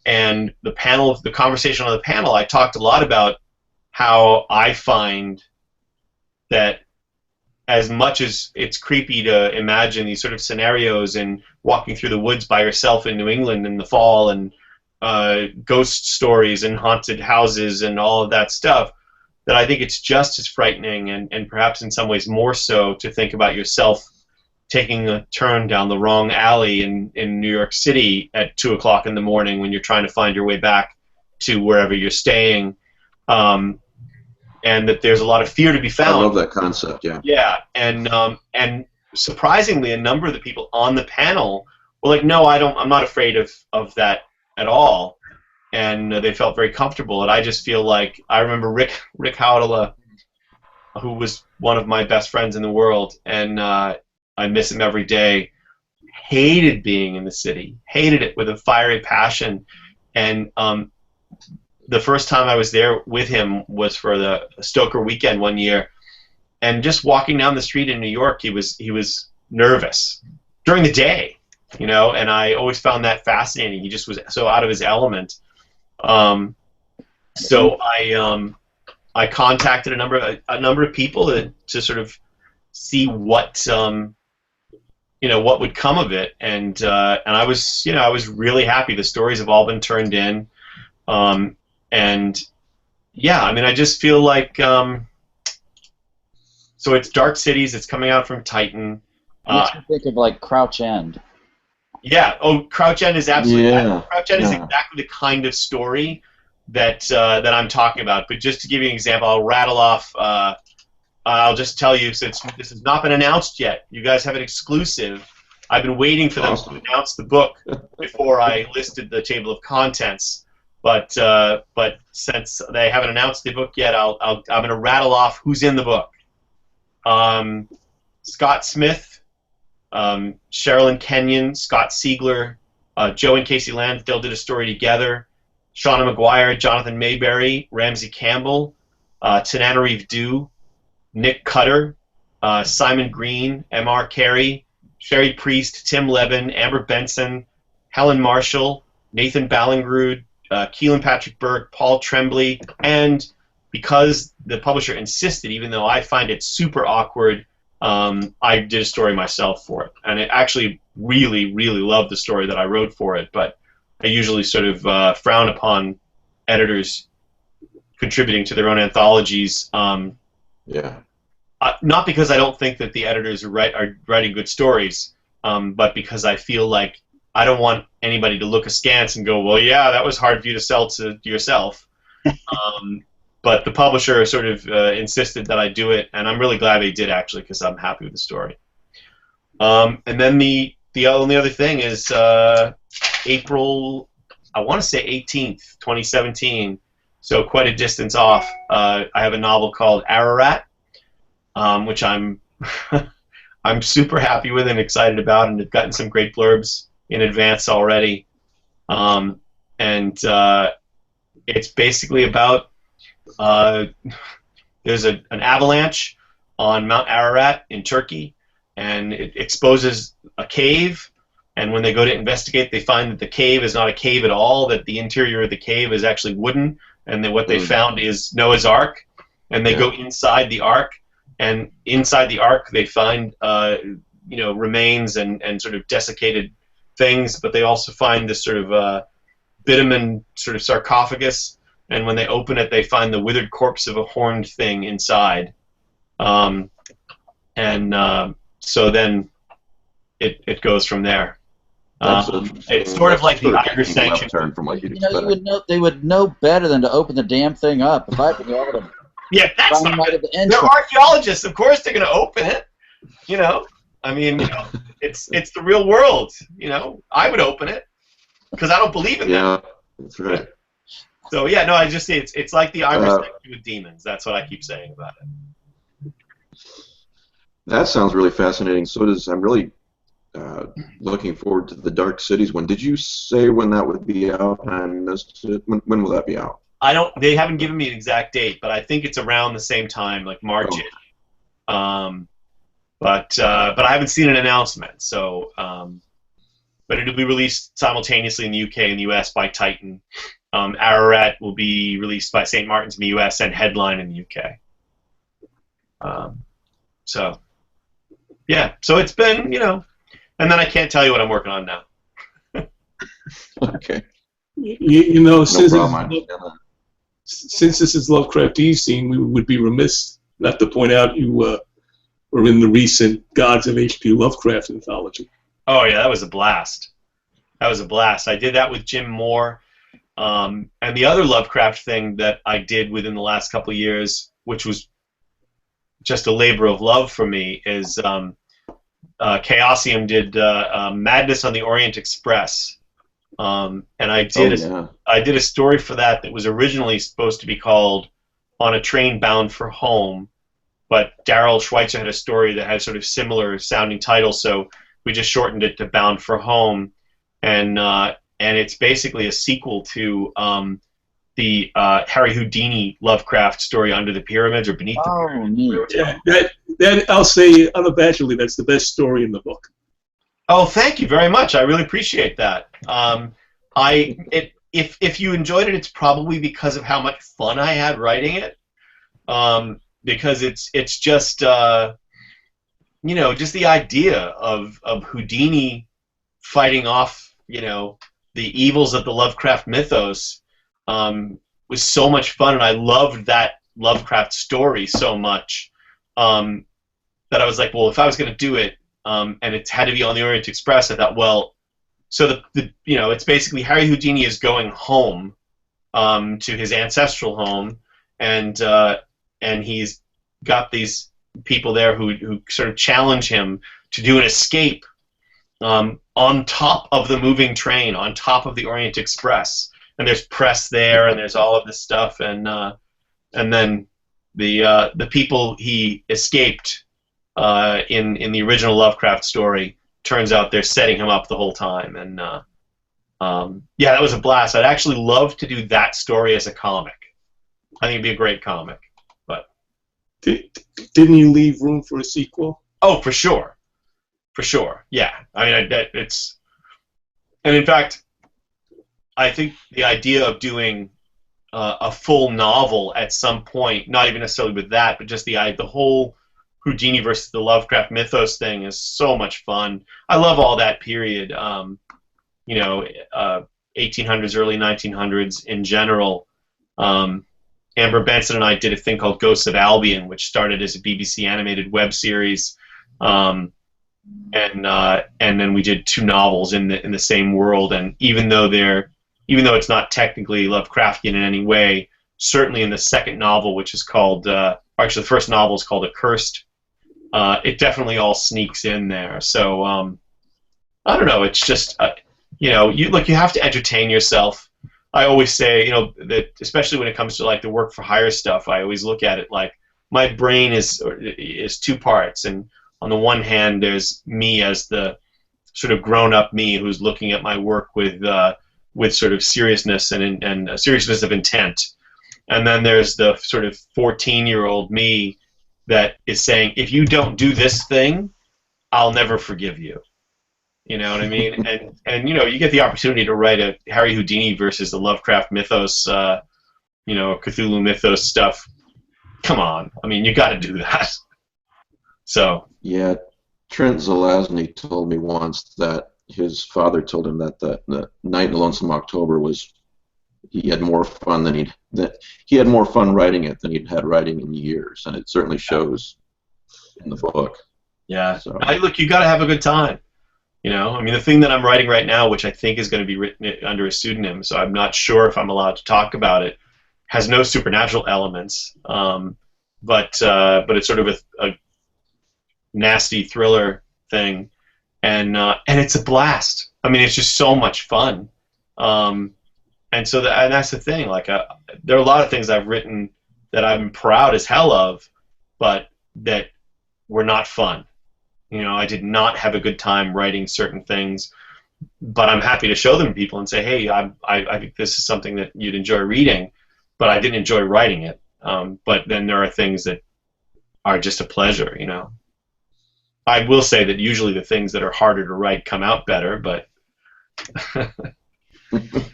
S2: and the conversation on the panel, I talked a lot about how I find that as much as it's creepy to imagine these sort of scenarios and walking through the woods by yourself in New England in the fall and ghost stories and haunted houses and all of that stuff, that I think it's just as frightening and perhaps in some ways more so to think about yourself taking a turn down the wrong alley in New York City at 2 o'clock in the morning when you're trying to find your way back to wherever you're staying. And that there's a lot of fear to be found.
S1: I love that concept, yeah.
S2: Yeah, and surprisingly, a number of the people on the panel were like, "No, I'm not afraid of that at all," and they felt very comfortable. And I just feel like I remember Rick Howdala, who was one of my best friends in the world, and I miss him every day. Hated being in the city, hated it with a fiery passion, and the first time I was there with him was for the Stoker weekend one year, and just walking down the street in New York, he was nervous during the day, and I always found that fascinating. He just was so out of his element. So I contacted a number of people to sort of see what what would come of it, and I was really happy. The stories have all been turned in. And yeah, I mean, I just feel like so it's Dark Cities. It's coming out from Titan.
S7: Makes me think of like Crouch End.
S2: Yeah. Oh, Crouch End is absolutely.
S1: Yeah.
S2: Crouch End is exactly the kind of story that I'm talking about. But just to give you an example, I'll rattle off. I'll just tell you, since this has not been announced yet, you guys have an exclusive. I've been waiting for them to announce the book before I listed the table of contents. But since they haven't announced the book yet, I'm going to rattle off who's in the book. Scott Smith, Sherilyn Kenyon, Scott Siegler, Joe and Casey Lansdale did a story together. Shauna McGuire, Jonathan Mayberry, Ramsey Campbell, Tananarive Due, Nick Cutter, Simon Green, M.R. Carey, Sherry Priest, Tim Levin, Amber Benson, Helen Marshall, Nathan Ballingrud, Keelan Patrick Burke, Paul Tremblay, and because the publisher insisted, even though I find it super awkward, I did a story myself for it. And I actually really, really loved the story that I wrote for it, but I usually sort of frown upon editors contributing to their own anthologies.
S1: Yeah.
S2: Not because I don't think that the editors are writing good stories, but because I feel like I don't want anybody to look askance and go, well, yeah, that was hard for you to sell to yourself. But the publisher sort of insisted that I do it, and I'm really glad they did, actually, because I'm happy with the story. And then the only other thing is April, I want to say 18th, 2017, so quite a distance off. I have a novel called Ararat, which I'm I'm super happy with and excited about, and have gotten some great blurbs in advance already. And it's basically about there's an avalanche on Mount Ararat in Turkey, and it exposes a cave. And when they go to investigate, they find that the cave is not a cave at all, that the interior of the cave is actually wooden, and that what they found is Noah's Ark. And they go inside the Ark, and inside the Ark they find remains and sort of desiccated things, but they also find this sort of bitumen sort of sarcophagus, and when they open it they find the withered corpse of a horned thing inside. So then it goes from there. It's sort of like the Irish Sanction.
S1: From what you'd
S7: you would know, they would know better than to open the damn thing up. If I could go to
S2: yeah, that's not
S7: right at the
S2: they're archaeologists, of course they're going to open it. I mean, it's the real world. I would open it because I don't believe in them.
S1: Yeah, that's right.
S2: So yeah, no, I just say it's like the Irish Sanction with demons. That's what I keep saying about it.
S1: That sounds really fascinating. So I'm really looking forward to the Dark Cities one. Did you say when that would be out? I missed it. When will that be out?
S2: They haven't given me an exact date, but I think it's around the same time, like March-ish. But I haven't seen an announcement. So, but it'll be released simultaneously in the UK and the US by Titan. Ararat will be released by St. Martin's in the US and Headline in the UK. So, yeah. So it's been, and then I can't tell you what I'm working on now.
S1: Okay.
S3: Since this is Lovecraft Easing, we would be remiss not to point out you were in the recent Gods of H.P. Lovecraft anthology.
S2: Oh yeah, that was a blast. I did that with Jim Moore. And the other Lovecraft thing that I did within the last couple of years, which was just a labor of love for me, is Chaosium did Madness on the Orient Express. And I did a story for that was originally supposed to be called On a Train Bound for Home, but Daryl Schweitzer had a story that had sort of similar sounding titles, so we just shortened it to Bound for Home, and it's basically a sequel to the Harry Houdini Lovecraft story, Under the Pyramids or Beneath the Pyramids.
S3: Yeah, that I'll say unabashedly, that's the best story in the book.
S2: Oh, thank you very much. I really appreciate that. If you enjoyed it, it's probably because of how much fun I had writing it. Because it's just just the idea of Houdini fighting off the evils of the Lovecraft mythos was so much fun, and I loved that Lovecraft story so much that I was like, well, if I was going to do it, and it had to be on the Orient Express, I thought, well, so it's basically Harry Houdini is going home to his ancestral home, and he's got these people there who sort of challenge him to do an escape on top of the moving train, on top of the Orient Express, and there's press there, and there's all of this stuff, and then the people he escaped in the original Lovecraft story. Turns out they're setting him up the whole time, and yeah, that was a blast. I'd actually love to do that story as a comic. I think it'd be a great comic. But
S3: didn't you leave room for a sequel?
S2: Oh, for sure, yeah. I mean, it's, and in fact, I think the idea of doing a full novel at some point, not even necessarily with that, but just the whole Houdini versus the Lovecraft mythos thing is so much fun. I love all that period, you know, 1800s, early 1900s in general. Amber Benson and I did a thing called Ghosts of Albion, which started as a BBC animated web series, and then we did 2 novels in the same world. And even though it's not technically Lovecraftian in any way, certainly in the second novel, which is called, actually the first novel is called Accursed, it definitely all sneaks in there. So I don't know. It's just you know, you have to entertain yourself. I always say, you know, that especially when it comes to like the work for hire stuff, I always look at it like my brain is 2 parts, and on the one hand, there's me as the sort of grown-up me who's looking at my work with sort of seriousness and seriousness of intent, and then there's the sort of 14-year-old me that is saying, if you don't do this thing, I'll never forgive you. You know what I mean? And you know, you get the opportunity to write a Harry Houdini versus the Lovecraft mythos, you know, Cthulhu mythos stuff. Come on, I mean, you got to do that. So
S1: yeah, Trent Zelazny told me once that his father told him that the Night in Lonesome October was he had more fun writing it than he'd had writing in years, and it certainly shows in the book.
S2: Yeah,
S1: so.
S2: Look, you got to have a good time. You know, I mean, the thing that I'm writing right now, which I think is going to be written under a pseudonym, so I'm not sure if I'm allowed to talk about it, has no supernatural elements, but it's sort of a nasty thriller thing, and it's a blast. I mean, it's just so much fun, and so that's the thing. Like, there are a lot of things I've written that I'm proud as hell of, but that were not fun. You know, I did not have a good time writing certain things, but I'm happy to show them to people and say, hey, I think this is something that you'd enjoy reading, but I didn't enjoy writing it. But then there are things that are just a pleasure, you know. I will say that usually the things that are harder to write come out better, but...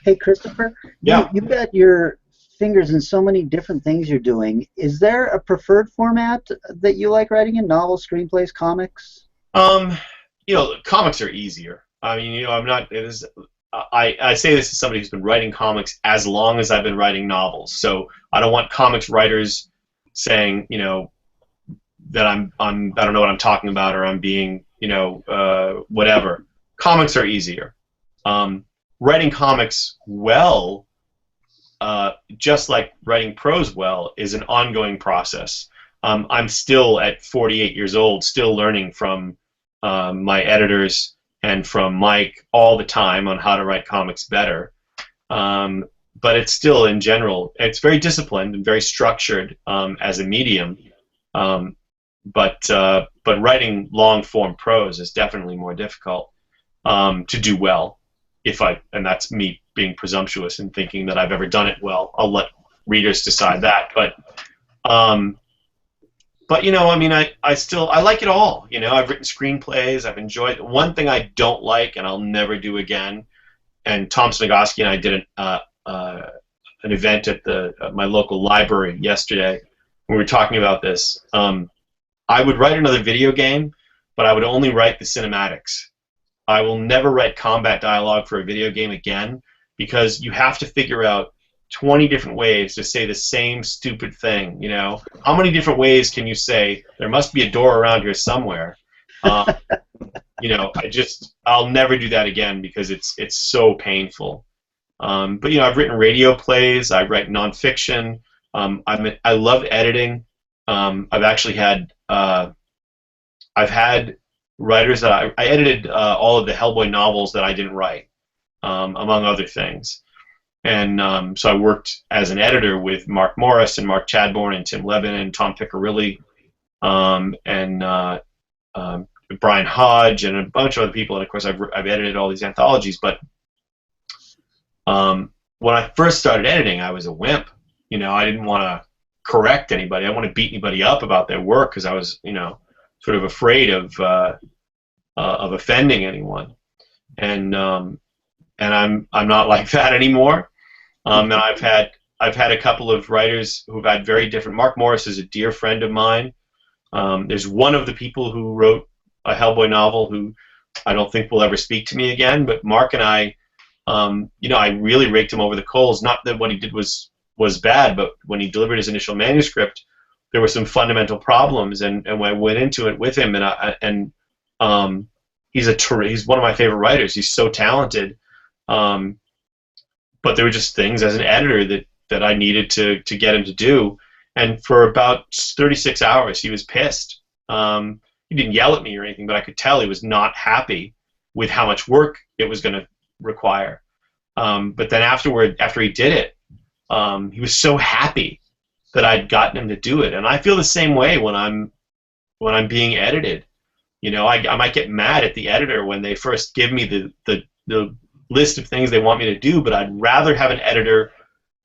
S6: Hey, Christopher,
S2: yeah.
S6: You've got your fingers in so many different things you're doing. Is there a preferred format that you like writing in? Novels, screenplays, comics?
S2: You know, comics are easier. I mean, you know, I'm not. I say this as somebody who's been writing comics as long as I've been writing novels. So I don't want comics writers saying, you know, that I don't know what I'm talking about, or I'm being, you know, whatever. Comics are easier. Writing comics well, just like writing prose well, is an ongoing process. I'm still at 48 years old, still learning from my editors and from Mike all the time on how to write comics better. But it's still, in general, it's very disciplined and very structured as a medium. But writing long-form prose is definitely more difficult to do well. And that's me being presumptuous and thinking that I've ever done it well. I'll let readers decide that. But you know, I mean, I like it all. You know, I've written screenplays. I've enjoyed it. One thing I don't like, and I'll never do again, and Tom Snigoski and I did an event at my local library yesterday. We were talking about this. I would write another video game, but I would only write the cinematics. I will never write combat dialogue for a video game again, because you have to figure out 20 different ways to say the same stupid thing. You know, how many different ways can you say there must be a door around here somewhere? You know, I'll never do that again, because it's so painful. But you know, I've written radio plays. I write nonfiction. I love editing. I've actually had I've had writers that I edited all of the Hellboy novels that I didn't write, among other things. And so I worked as an editor with Mark Morris and Mark Chadbourne and Tim Levin and Tom Piccirilli, and Brian Hodge and a bunch of other people, and of course I've edited all these anthologies. But when I first started editing, I was a wimp. I didn't want to correct anybody. I didn't want to beat anybody up about their work because I was, sort of afraid of offending anyone. And I'm not like that anymore. And I've had a couple of writers who've had very different. Mark Morris is a dear friend of mine. There's one of the people who wrote a Hellboy novel who I don't think will ever speak to me again. But Mark and I, I really raked him over the coals. Not that what he did was bad, but when he delivered his initial manuscript, there were some fundamental problems, and when I went into it with him, he's one of my favorite writers. He's so talented, but there were just things as an editor that I needed to get him to do. And for about 36 hours, he was pissed. He didn't yell at me or anything, but I could tell he was not happy with how much work it was going to require. But then after he did it, he was so happy that I'd gotten him to do it. And I feel the same way when I'm being edited. I might get mad at the editor when they first give me the list of things they want me to do, but I'd rather have an editor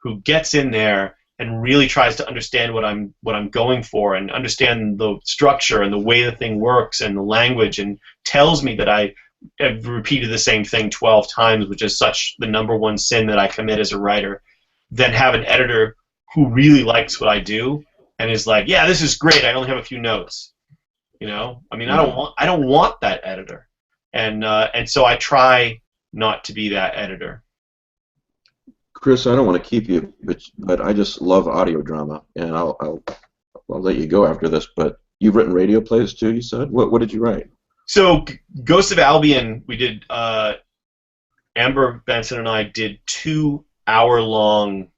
S2: who gets in there and really tries to understand what I'm going for and understand the structure and the way the thing works and the language, and tells me that I have repeated the same thing 12 times, which is such the number one sin that I commit as a writer, than have an editor who really likes what I do and is like, yeah, this is great, I only have a few notes. I don't want that editor, and so I try not to be that editor.
S1: Chris, I don't want to keep you, but I just love audio drama, and I'll let you go after this. But you've written radio plays too, you said. What did you write?
S2: So Ghosts of Albion, we did. Amber Benson and I did 2-hour-long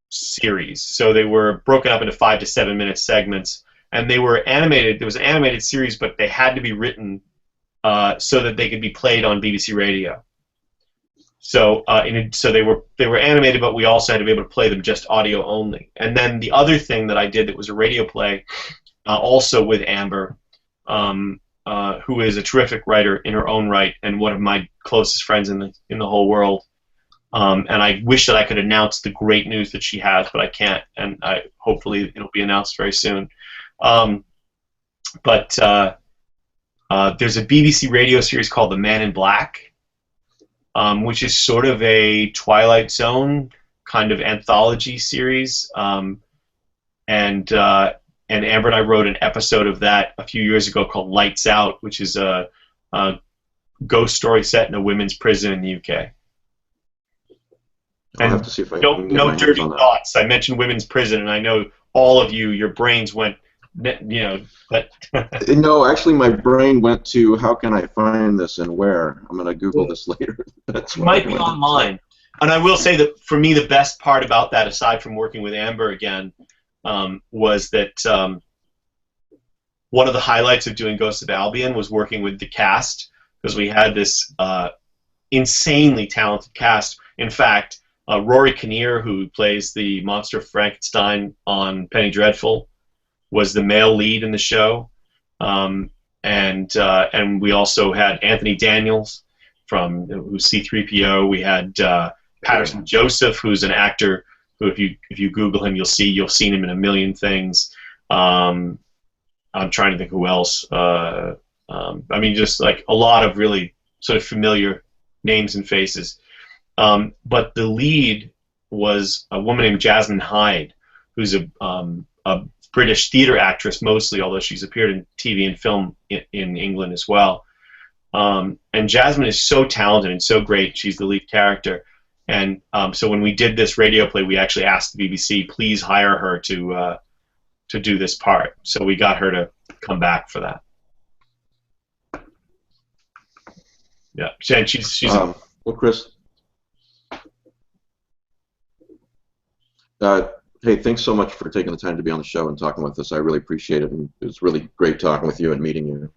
S2: series. So they were broken up into 5 to 7 minute segments, and they were animated. There was an animated series, but they had to be written so that they could be played on BBC Radio. So so they were animated, but we also had to be able to play them just audio only. And then the other thing that I did that was a radio play, also with Amber, who is a terrific writer in her own right and one of my closest friends in the whole world. And I wish that I could announce the great news that she has, but I can't. And hopefully it'll be announced very soon. But there's a BBC radio series called The Man in Black, which is sort of a Twilight Zone kind of anthology series. And Amber and I wrote an episode of that a few years ago called Lights Out, which is a ghost story set in a women's prison in the UK.
S1: I'll have to see if I can get
S2: no
S1: my hands
S2: dirty
S1: on that.
S2: thoughts. I mentioned women's prison, and I know all of you, your brains went, but
S1: No, actually, my brain went to how can I find this and where. I'm going to Google this later. That's
S2: it might be online. And I will say that for me, the best part about that, aside from working with Amber again, was that one of the highlights of doing Ghosts of Albion was working with the cast, because we had this insanely talented cast. In fact, Rory Kinnear, who plays the monster Frankenstein on Penny Dreadful, was the male lead in the show, and we also had Anthony Daniels who's C-3PO. We had Patterson Joseph, who's an actor who, if you Google him, you'll seen him in a million things. I'm trying to think who else. I mean, just like a lot of really sort of familiar names and faces. But the lead was a woman named Jasmine Hyde, who's a British theater actress mostly, although she's appeared in TV and film in England as well. And Jasmine is so talented and so great. She's the lead character. And so when we did this radio play, we actually asked the BBC, please hire her to do this part. So we got her to come back for that. Yeah, and she's
S1: well, Chris. Hey, thanks so much for taking the time to be on the show and talking with us. I really appreciate it, and it was really great talking with you and meeting you.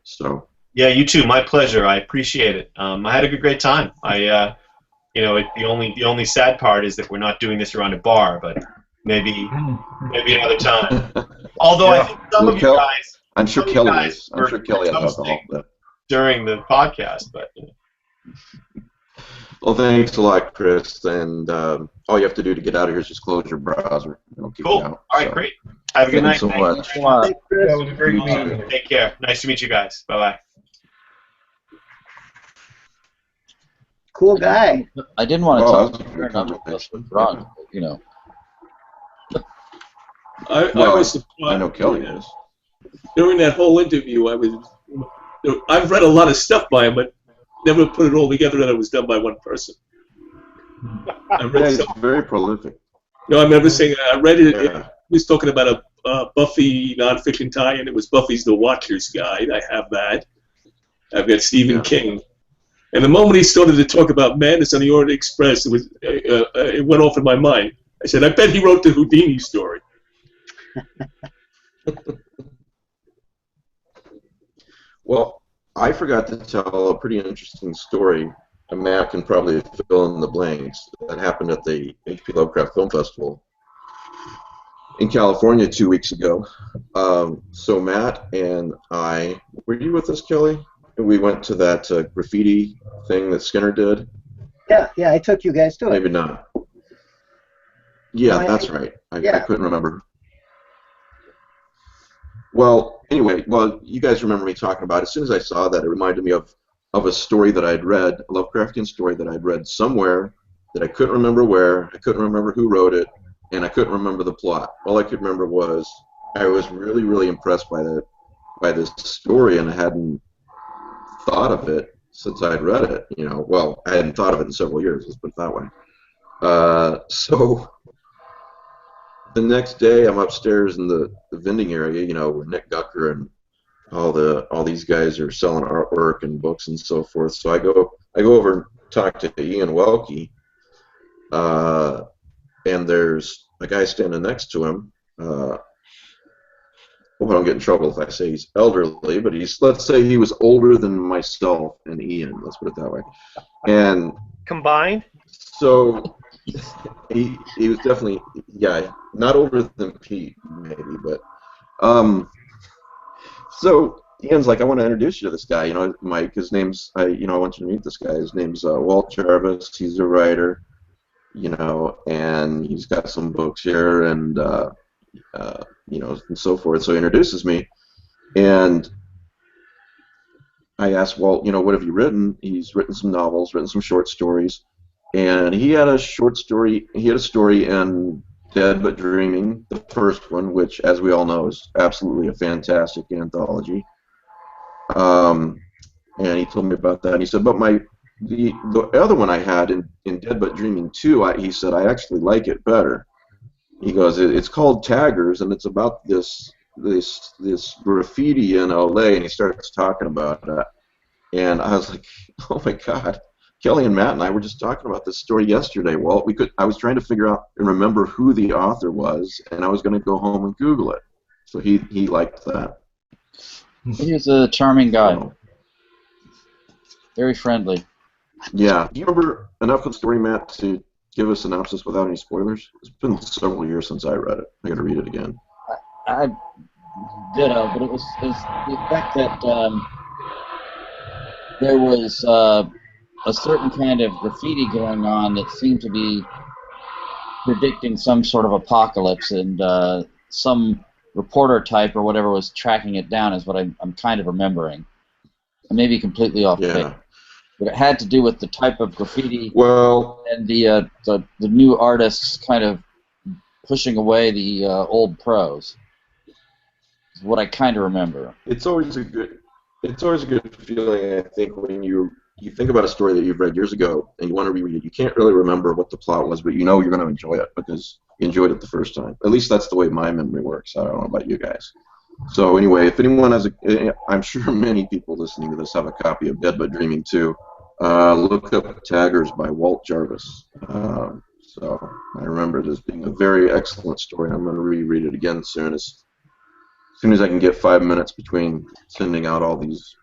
S1: So.
S2: Yeah, you too. My pleasure. I appreciate it. I had a great time. The only sad part is that we're not doing this around a bar, but maybe another time. Although I think some of you guys,
S1: I'm sure
S2: Some of you
S1: Kelly
S2: guys
S1: is. I'm sure Kelly has
S2: toasting
S1: alcohol. But
S2: during the podcast, but
S1: well, thanks a lot, Chris. And all you have to do to get out of here is just close your browser. It'll kick
S2: cool.
S1: you out.
S2: All right,
S1: So,
S2: great. Have a good
S1: thanks
S2: night.
S1: so much.
S7: Thanks a lot.
S6: Hey, Chris.
S5: That was a great
S1: You
S5: meeting.
S1: too.
S2: Take care. Nice to meet you guys. Bye bye.
S6: Cool guy.
S7: I didn't want to
S1: Oh,
S7: talk
S1: that was a
S7: to
S1: great
S7: Aaron about this
S1: conversation.
S7: with Ron, but, you know.
S3: I
S1: Well,
S3: was surprised.
S1: I know Kelly is.
S3: During that whole interview, I've read a lot of stuff by him, but never put it all together that it was done by one person. I
S1: Yeah,
S3: read
S1: he's
S3: some,
S1: very prolific.
S3: no, I remember saying I read it.
S1: Yeah.
S3: He was talking about a Buffy nonfiction tie-in. It was Buffy's The Watcher's Guide. I have that. I've got Stephen
S1: Yeah.
S3: King. And the moment he started to talk about Madness on the Orient Express, it went off in my mind. I said, I bet he wrote the Houdini story.
S1: Well, I forgot to tell a pretty interesting story. And Matt can probably fill in the blanks. That happened at the H.P. Lovecraft Film Festival in California 2 weeks ago. So Matt and I, were you with us, Kelly? We went to that graffiti thing that Skinner did.
S6: Yeah, I took you guys to it.
S1: Maybe not. Yeah,
S6: No,
S1: that's right. I
S6: yeah.
S1: couldn't remember. Well, anyway, you guys remember me talking about it. As soon as I saw that, it reminded me of a story that I'd read, a Lovecraftian story that I'd read somewhere that I couldn't remember where, I couldn't remember who wrote it, and I couldn't remember the plot. All I could remember was I was really, really impressed by this story, and I hadn't thought of it since I'd read it. Well, I hadn't thought of it in several years, let's put it that way. So the next day, I'm upstairs in the vending area, where Nick Gucker and all these guys are selling artwork and books and so forth. So I go over and talk to Ian Welke, and there's a guy standing next to him. Hope I don't get in trouble if I say he's elderly, but let's say he was older than myself and Ian. Let's put it that way. And
S4: Combined?
S1: so he was definitely, yeah, not older than Pete maybe, but so Ian's like, I want to introduce you to this guy. Mike. His name's I want you to meet this guy. His name's Walt Jarvis. He's a writer, and he's got some books here and and so forth. So he introduces me, and I asked Walt, what have you written? He's written some novels, written some short stories, and he had a story in Dead But Dreaming, the first one, which, as we all know, is absolutely a fantastic anthology. And he told me about that, and he said, but the other one I had in Dead But Dreaming 2, he said, I actually like it better. He goes, it's called Taggers, and it's about this graffiti in LA, and he starts talking about that. And I was like, oh my God. Kelly and Matt and I were just talking about this story yesterday. Well, I was trying to figure out and remember who the author was, and I was going to go home and Google it. So he liked that.
S7: He's a charming guy.
S1: So,
S7: Very friendly.
S1: yeah. Do you remember enough of the story, Matt, to give a synopsis without any spoilers? It's been several years since I read it. I got to read it again.
S7: I ditto, but it was the fact that there was a certain kind of graffiti going on that seemed to be predicting some sort of apocalypse, and some reporter type or whatever was tracking it down is what I'm kind of remembering. I may be completely off base, but it had to do with the type of graffiti and the new artists kind of pushing away the old pros. Is what I kind of remember.
S1: It's always a good feeling, I think, when you think about a story that you've read years ago and you want to reread it. You can't really remember what the plot was, but you're going to enjoy it because you enjoyed it the first time. At least that's the way my memory works. I don't know about you guys. So anyway, if anyone has I'm sure many people listening to this have a copy of Dead But Dreaming 2. Look up Taggers by Walt Jarvis. So I remember this being a very excellent story. I'm going to reread it again as soon as I can get 5 minutes between sending out all these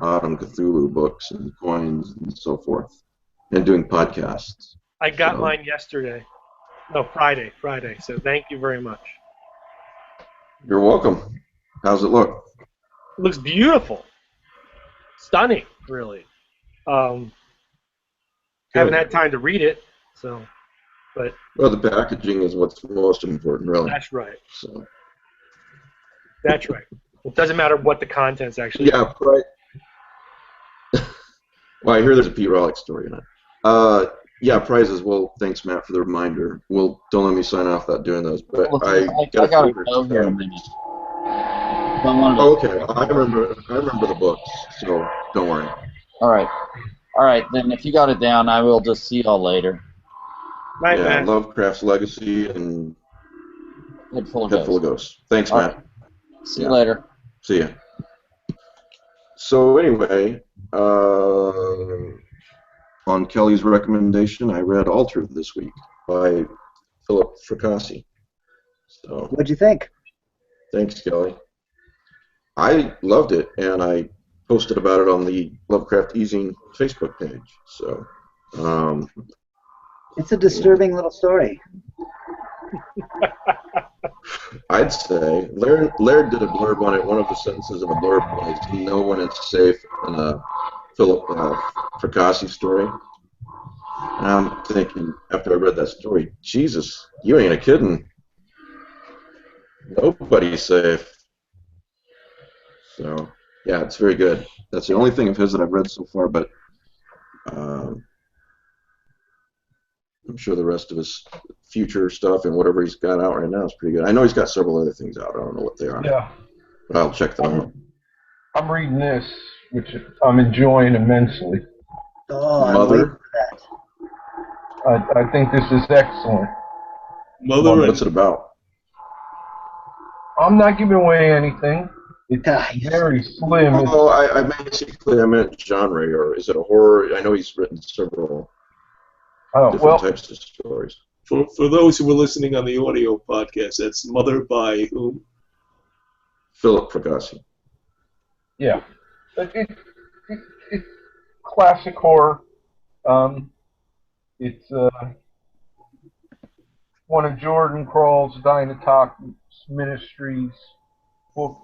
S1: Autumn Cthulhu books and coins and so forth, and doing podcasts.
S4: I got mine yesterday. No, Friday. So thank you very much.
S1: You're welcome. How's it look?
S4: It looks beautiful, stunning, really. Haven't had time to read it, so. But
S1: well, the packaging is what's most important, really.
S4: that's right.
S1: So.
S4: That's right. It doesn't matter what the contents actually.
S1: Yeah, right. Well, I hear there's a Pete Rollick story in it. Yeah, prizes. Well, thanks, Matt, for the reminder. Well, don't let me sign off without doing those. But
S7: Well,
S1: I
S7: I gotta go here in a minute.
S1: Oh, okay, I remember the books, so don't worry.
S7: All right. Then if you got it down, I will just see y'all later.
S4: Right,
S1: Yeah,
S4: Matt.
S1: Lovecraft's Legacy and
S7: Head full of
S1: Head Full of
S7: Ghosts.
S1: Ghosts. Thanks,
S7: All
S1: Matt.
S7: right. See you later.
S1: See ya. So anyway, on Kelly's recommendation, I read Alter this week by Philip Fracassi. So
S6: What'd you think?
S1: thanks, Kelly. I loved it, and I posted about it on the Lovecraft Easing Facebook page. So
S6: It's a disturbing little story.
S1: I'd say Laird did a blurb on it. One of the sentences of a blurb was, "No one is safe in a Philip Fracassi story." And I'm thinking, after I read that story, Jesus, you ain't a kidding. Nobody's safe. So, yeah, it's very good. That's the only thing of his that I've read so far, but I'm sure the rest of his future stuff and whatever he's got out right now is pretty good. I know he's got several other things out. I don't know what they are.
S5: Yeah.
S1: But I'll check them out.
S5: I'm reading this, which I'm enjoying immensely.
S6: Oh, I'm
S1: Mother.
S6: waiting for that.
S5: I think this is excellent.
S3: Mother
S1: What's it about?
S5: I'm not giving away anything. It's
S6: Nice.
S5: very slim.
S1: Oh, I basically I meant genre, or is it a horror? I know he's written several different types of stories.
S3: For those who were listening on the audio podcast, that's Mother by whom?
S1: Philip Fracassi.
S5: Yeah. It's classic horror. It's one of Jordan Crawl's Dynatox Ministries books.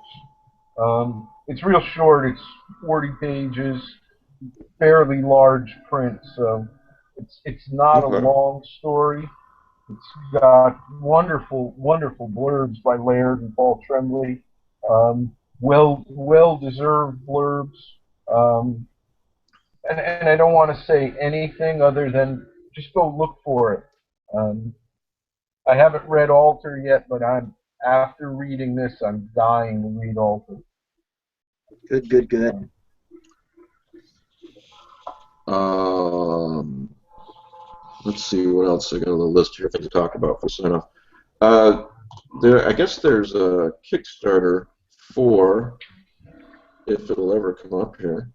S5: It's real short. It's 40 pages, fairly large print, so it's not a long story. It's got wonderful blurbs by Laird and Paul Tremblay. Well-deserved blurbs. And I don't want to say anything other than just go look for it. I haven't read Alter yet, but after reading this, I'm dying to read Alter.
S6: Good.
S1: Let's see what else I got on the list here to talk about for sign off. I guess there's a Kickstarter for, if it'll ever come up here.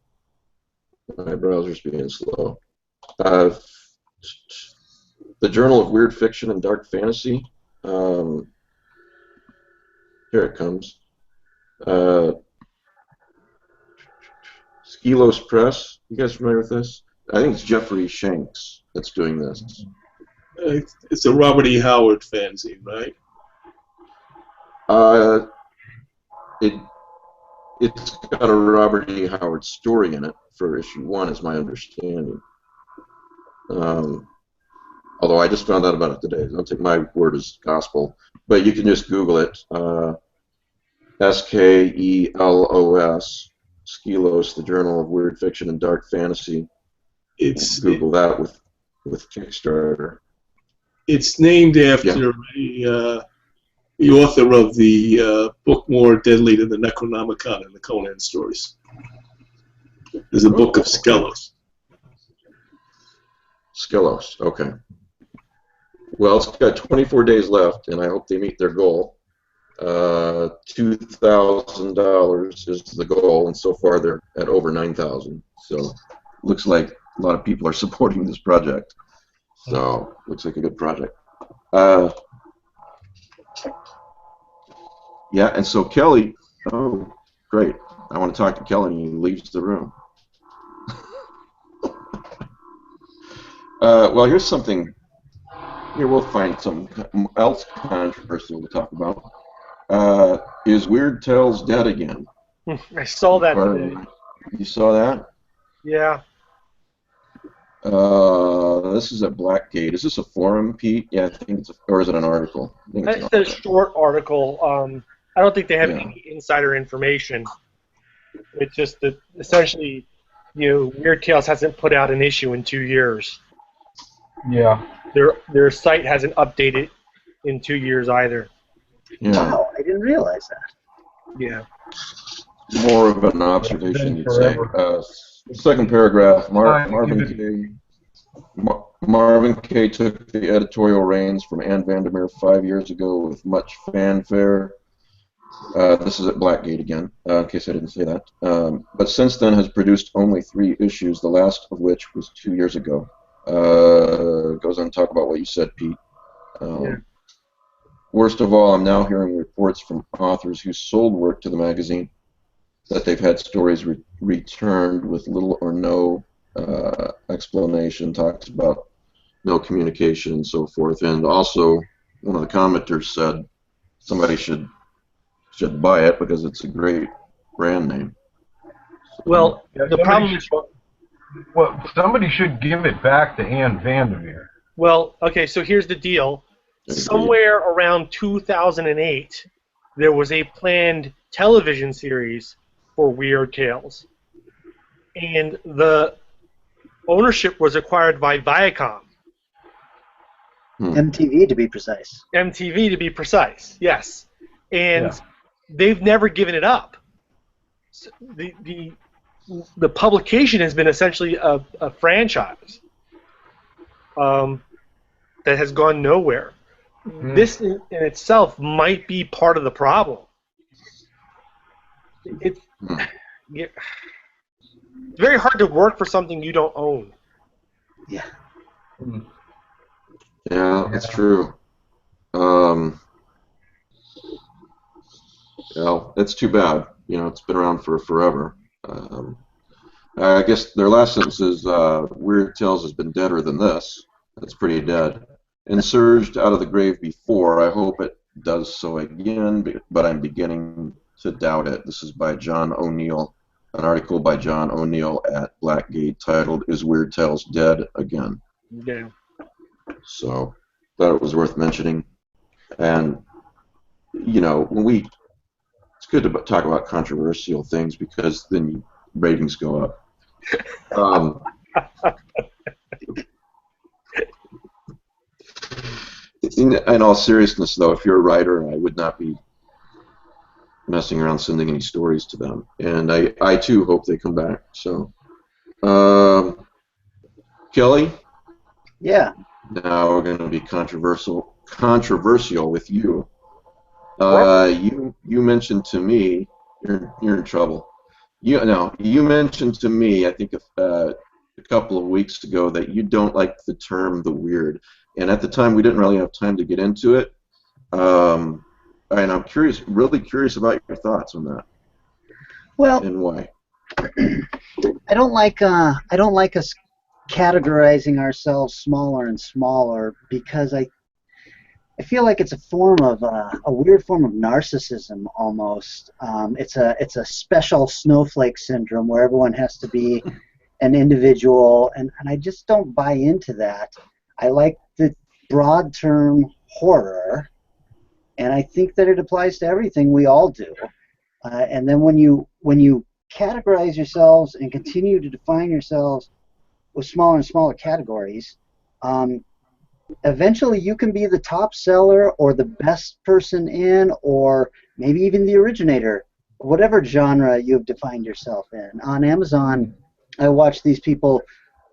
S1: My browser's being slow. The Journal of Weird Fiction and Dark Fantasy. Here it comes. Skelos Press. You guys familiar with this? I think it's Jeffrey Shanks that's doing this.
S3: It's a Robert E. Howard fanzine, right?
S1: It's got a Robert E. Howard story in it for issue 1, is my understanding. Although I just found out about it today. Don't take my word as gospel. But you can just Google it. Skelos, Skelos, the Journal of Weird Fiction and Dark Fantasy. Google that with Kickstarter.
S3: It's named after the author of the book more deadly than the Necronomicon and the Conan stories. There's a book of Skelos.
S1: Skelos, okay. Well, it's got 24 days left, and I hope they meet their goal. $2,000 is the goal, and so far they're at over 9,000. So, looks like a lot of people are supporting this project. So, looks like a good project. Yeah, and so Kelly, oh, great. I want to talk to Kelly, and he leaves the room. Well, here's something. Here we'll find something else controversial to talk about. Is Weird Tales dead again?
S4: I saw that today.
S1: You saw that?
S4: Yeah.
S1: This is at Blackgate. Is this a forum, Pete? Yeah, I think it's or is it an article? I think it's an
S4: It's a
S1: article.
S4: short article. I don't think they have any insider information. It's just that essentially, Weird Tales hasn't put out an issue in 2 years.
S5: Yeah.
S4: Their site hasn't updated in 2 years either.
S1: Yeah.
S6: Wow, I didn't realize that.
S4: Yeah.
S1: More of an observation, you'd say.
S5: Forever.
S1: Second paragraph.
S5: Give
S1: Marvin K. took the editorial reins from Anne Vandermeer 5 years ago with much fanfare. This is at Blackgate again, in case I didn't say that. But since then has produced only 3 issues, the last of which was 2 years ago. Goes on to talk about what you said, Pete. Worst of all, I'm now hearing reports from authors who sold work to the magazine that they've had stories returned with little or no explanation, talks about no communication and so forth. And also, one of the commenters said somebody should buy it because it's a great brand name.
S4: Well, the problem is...
S5: Well, somebody should give it back to Anne Vandermeer.
S4: Well, okay, so here's the deal. Somewhere around 2008, there was a planned television series for Weird Tales. And the ownership was acquired by Viacom.
S6: MTV, to be precise.
S4: MTV, to be precise, yes. And they've never given it up. So the publication has been essentially a franchise that has gone nowhere. This in itself might be part of the problem. It's very hard to work for something you don't own.
S6: Yeah.
S1: Yeah, that's true. Well, it's too bad. It's been around for forever. I guess their last sentence is, Weird Tales has been deader than this. That's pretty dead. And surged out of the grave before. I hope it does so again, but I'm beginning to doubt it. This is by John O'Neill, an article by John O'Neill at Blackgate titled, Is Weird Tales Dead Again?
S4: Yeah.
S1: So, thought it was worth mentioning. And, it's good to talk about controversial things because then ratings go up. In all seriousness, though, if you're a writer, I would not be messing around sending any stories to them. And I too hope they come back. So, Kelly?
S6: Yeah.
S1: Now we're going to be controversial with you. You mentioned to me, you're in trouble. You mentioned to me, I think a couple of weeks ago, that you don't like the term "the weird," and at the time we didn't really have time to get into it. And I'm really curious about your thoughts on that.
S6: Well,
S1: and why?
S6: I don't like us categorizing ourselves smaller and smaller because I feel like it's a form of a weird form of narcissism almost. It's a special snowflake syndrome where everyone has to be an individual, and I just don't buy into that. I like the broad term horror, and I think that it applies to everything we all do. And then when you categorize yourselves and continue to define yourselves with smaller and smaller categories, eventually you can be the top seller or the best person in, or maybe even the originator, whatever genre you've defined yourself in. On Amazon, I watch these people,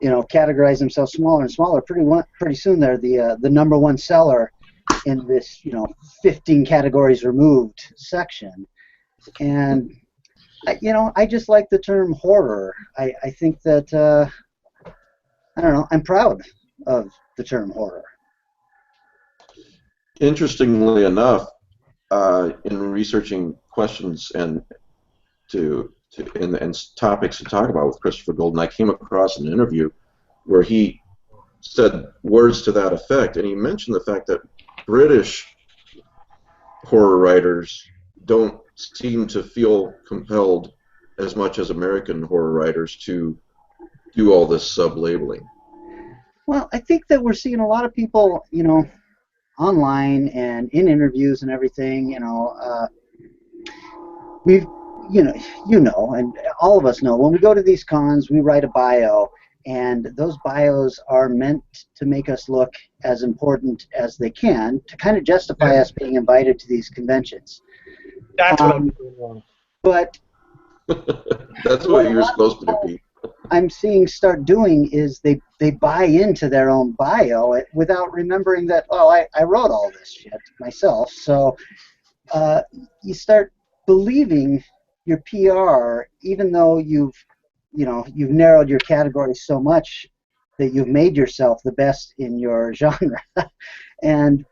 S6: categorize themselves smaller and smaller. Pretty soon they're the number one seller in this, 15 categories removed section. And I just like the term horror. I think that I don't know. I'm proud of the term horror.
S1: Interestingly enough, in researching questions and topics to talk about with Christopher Golden, I came across an interview where he said words to that effect, and he mentioned the fact that British horror writers don't seem to feel compelled as much as American horror writers to do all this sub-labeling.
S6: Well, I think that we're seeing a lot of people, online and in interviews and everything, we've, and all of us know, when we go to these cons, we write a bio, and those bios are meant to make us look as important as they can to kind of justify us being invited to these conventions.
S4: That's what I'm doing wrong.
S6: But
S1: that's what you're supposed to be.
S6: I'm seeing start doing is they buy into their own bio without remembering that, I wrote all this shit myself. So you start believing your PR, even though you've narrowed your category so much that you've made yourself the best in your genre. And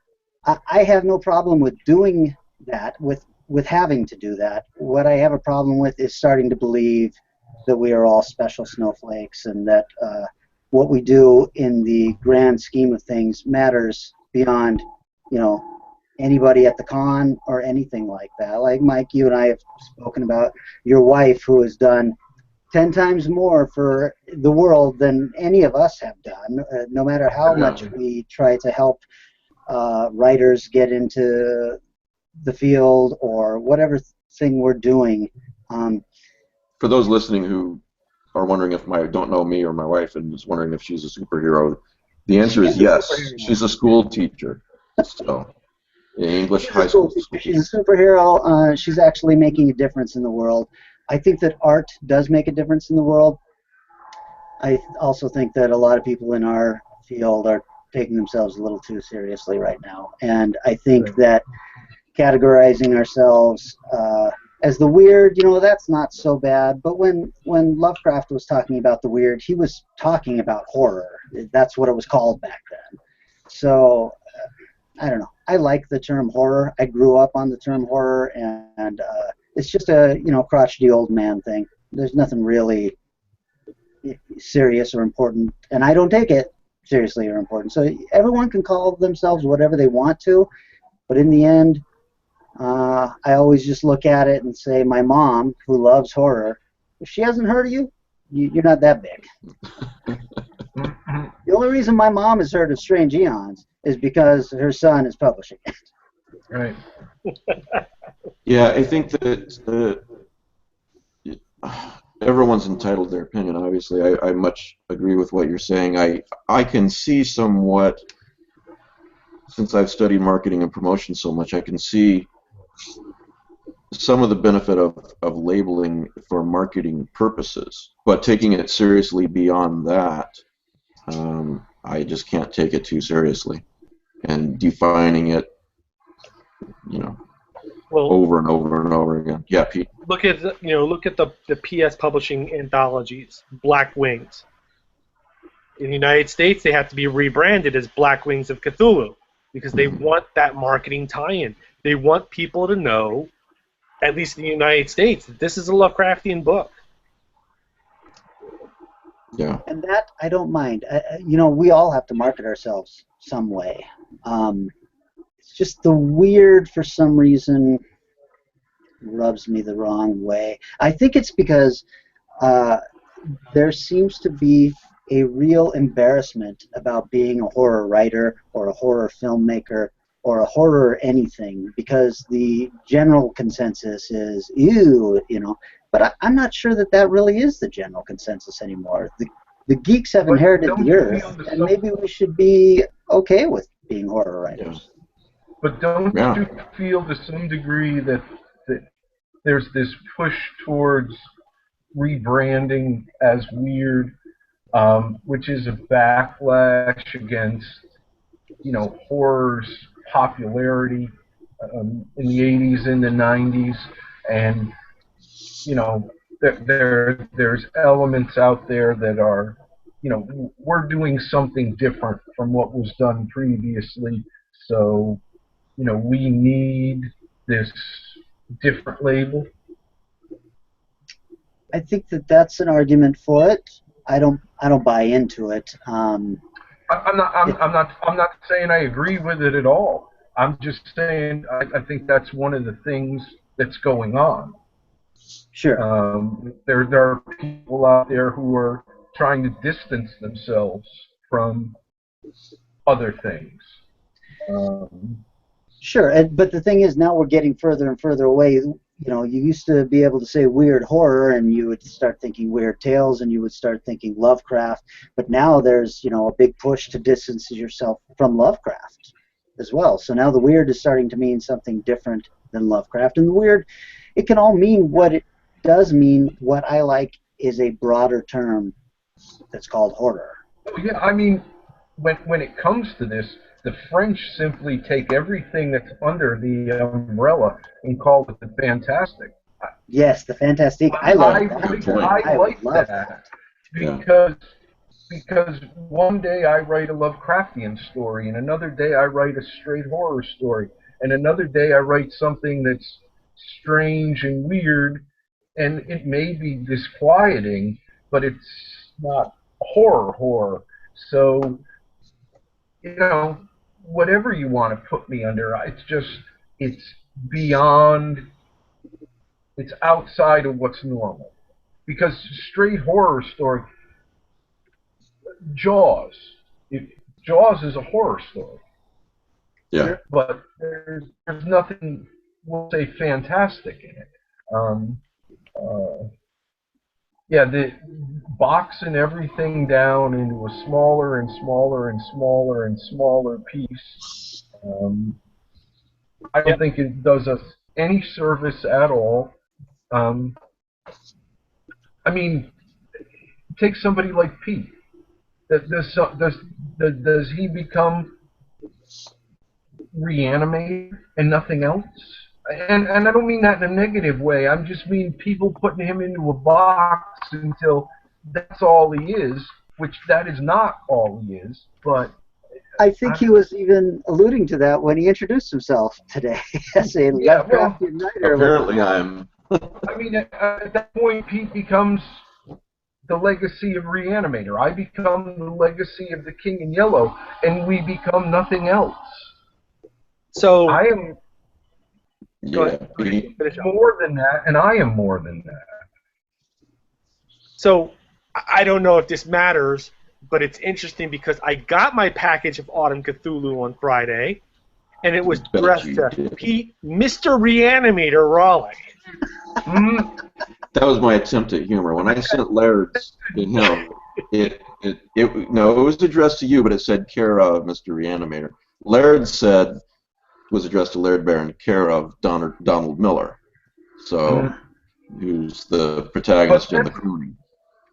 S6: I have no problem with doing that, with having to do that. What I have a problem with is starting to believe that we are all special snowflakes, and that what we do in the grand scheme of things matters beyond, anybody at the con or anything like that. Like Mike, you and I have spoken about your wife, who has done 10 times more for the world than any of us have done, no matter how much we try to help writers get into the field or whatever thing we're doing.
S1: For those listening who are wondering if don't know me or my wife and is wondering if she's a superhero, the answer is yes. She's a school teacher. So, English high school.
S6: She's a superhero. She's actually making a difference in the world. I think that art does make a difference in the world. I also think that a lot of people in our field are taking themselves a little too seriously right now. And I think that categorizing ourselves as the weird, that's not so bad. But when Lovecraft was talking about the weird, he was talking about horror. That's what it was called back then. So, I don't know. I like the term horror. I grew up on the term horror, and it's just a, crotchety old man thing. There's nothing really serious or important, and I don't take it seriously or important. So everyone can call themselves whatever they want to, but in the end, I always just look at it and say, my mom, who loves horror, if she hasn't heard of you, you're not that big. The only reason my mom has heard of Strange Eons is because her son is publishing it.
S5: Right.
S1: Yeah, I think that everyone's entitled to their opinion, obviously. I much agree with what you're saying. I can see somewhat, since I've studied marketing and promotion so much, I can see some of the benefit of labeling for marketing purposes, but taking it seriously beyond that, I just can't take it too seriously, and defining it, over and over and over again. Yeah, Pete.
S4: Look at the PS Publishing anthologies, Black Wings. In the United States, they have to be rebranded as Black Wings of Cthulhu because they want that marketing tie-in. They want people to know, at least in the United States, that this is a Lovecraftian book.
S1: Yeah.
S6: And that I don't mind. We all have to market ourselves some way. It's just the weird, for some reason, rubs me the wrong way. I think it's because there seems to be a real embarrassment about being a horror writer or a horror filmmaker or a horror anything, because the general consensus is, ew, But I'm not sure that really is the general consensus anymore. The geeks have inherited the earth, and maybe we should be okay with being horror writers.
S5: But don't you feel to some degree that there's this push towards rebranding as weird, which is a backlash against, horror's popularity in the 80s and the 90s, and there's elements out there that are, we're doing something different from what was done previously, so we need this different label.
S6: I think that's an argument for it. I don't buy into it.
S5: I'm not saying I agree with it at all. I'm just saying I think that's one of the things that's going on.
S6: Sure.
S5: There are people out there who are trying to distance themselves from other things.
S6: Sure, but the thing is, now we're getting further and further away. You know, you used to be able to say weird horror, and you would start thinking weird tales, and you would start thinking Lovecraft. But now there's, you know, a big push to distance yourself from Lovecraft as well. So now the weird is starting to mean something different than Lovecraft. And the weird, it can all mean what it does mean. What I like is a broader term that's called horror.
S5: Yeah, I mean, when it comes to this, the French simply take everything that's under the umbrella and call it the fantastic.
S6: Yes, the fantastic. I love that.
S5: I like that because one day I write a Lovecraftian story, and another day I write a straight horror story, and another day I write something that's strange and weird, and it may be disquieting, but it's not horror. So, you know, whatever you want to put me under, it's beyond, it's outside of what's normal. Because straight horror story, Jaws is a horror story.
S1: Yeah.
S5: But there's nothing, we'll say, fantastic in it. The boxing everything down into a smaller and smaller and smaller and smaller piece. I don't think it does us any service at all. I mean, take somebody like Pete. Does he become reanimated and nothing else? And I don't mean that in a negative way. I just mean people putting him into a box until that's all he is, which that is not all he is. But
S6: I think he was even alluding to that when he introduced himself today as a Lovecraftian writer.
S1: Apparently, I'm.
S5: I mean, at that point, Pete becomes the legacy of Reanimator. I become the legacy of the King in Yellow, and we become nothing else.
S4: So
S5: I am.
S1: Yeah.
S5: More than that, and I am more than that.
S4: So I don't know if this matters, but it's interesting because I got my package of Autumn Cthulhu on Friday, and it was addressed to Pete, Mr. Reanimator Rawley.
S1: That was my attempt at humor. When I sent Laird's to him, it was addressed to you, but it said care of Mr. Reanimator. Laird was addressed to Laird Barron, care of Donald Miller, who's the protagonist in the crooning.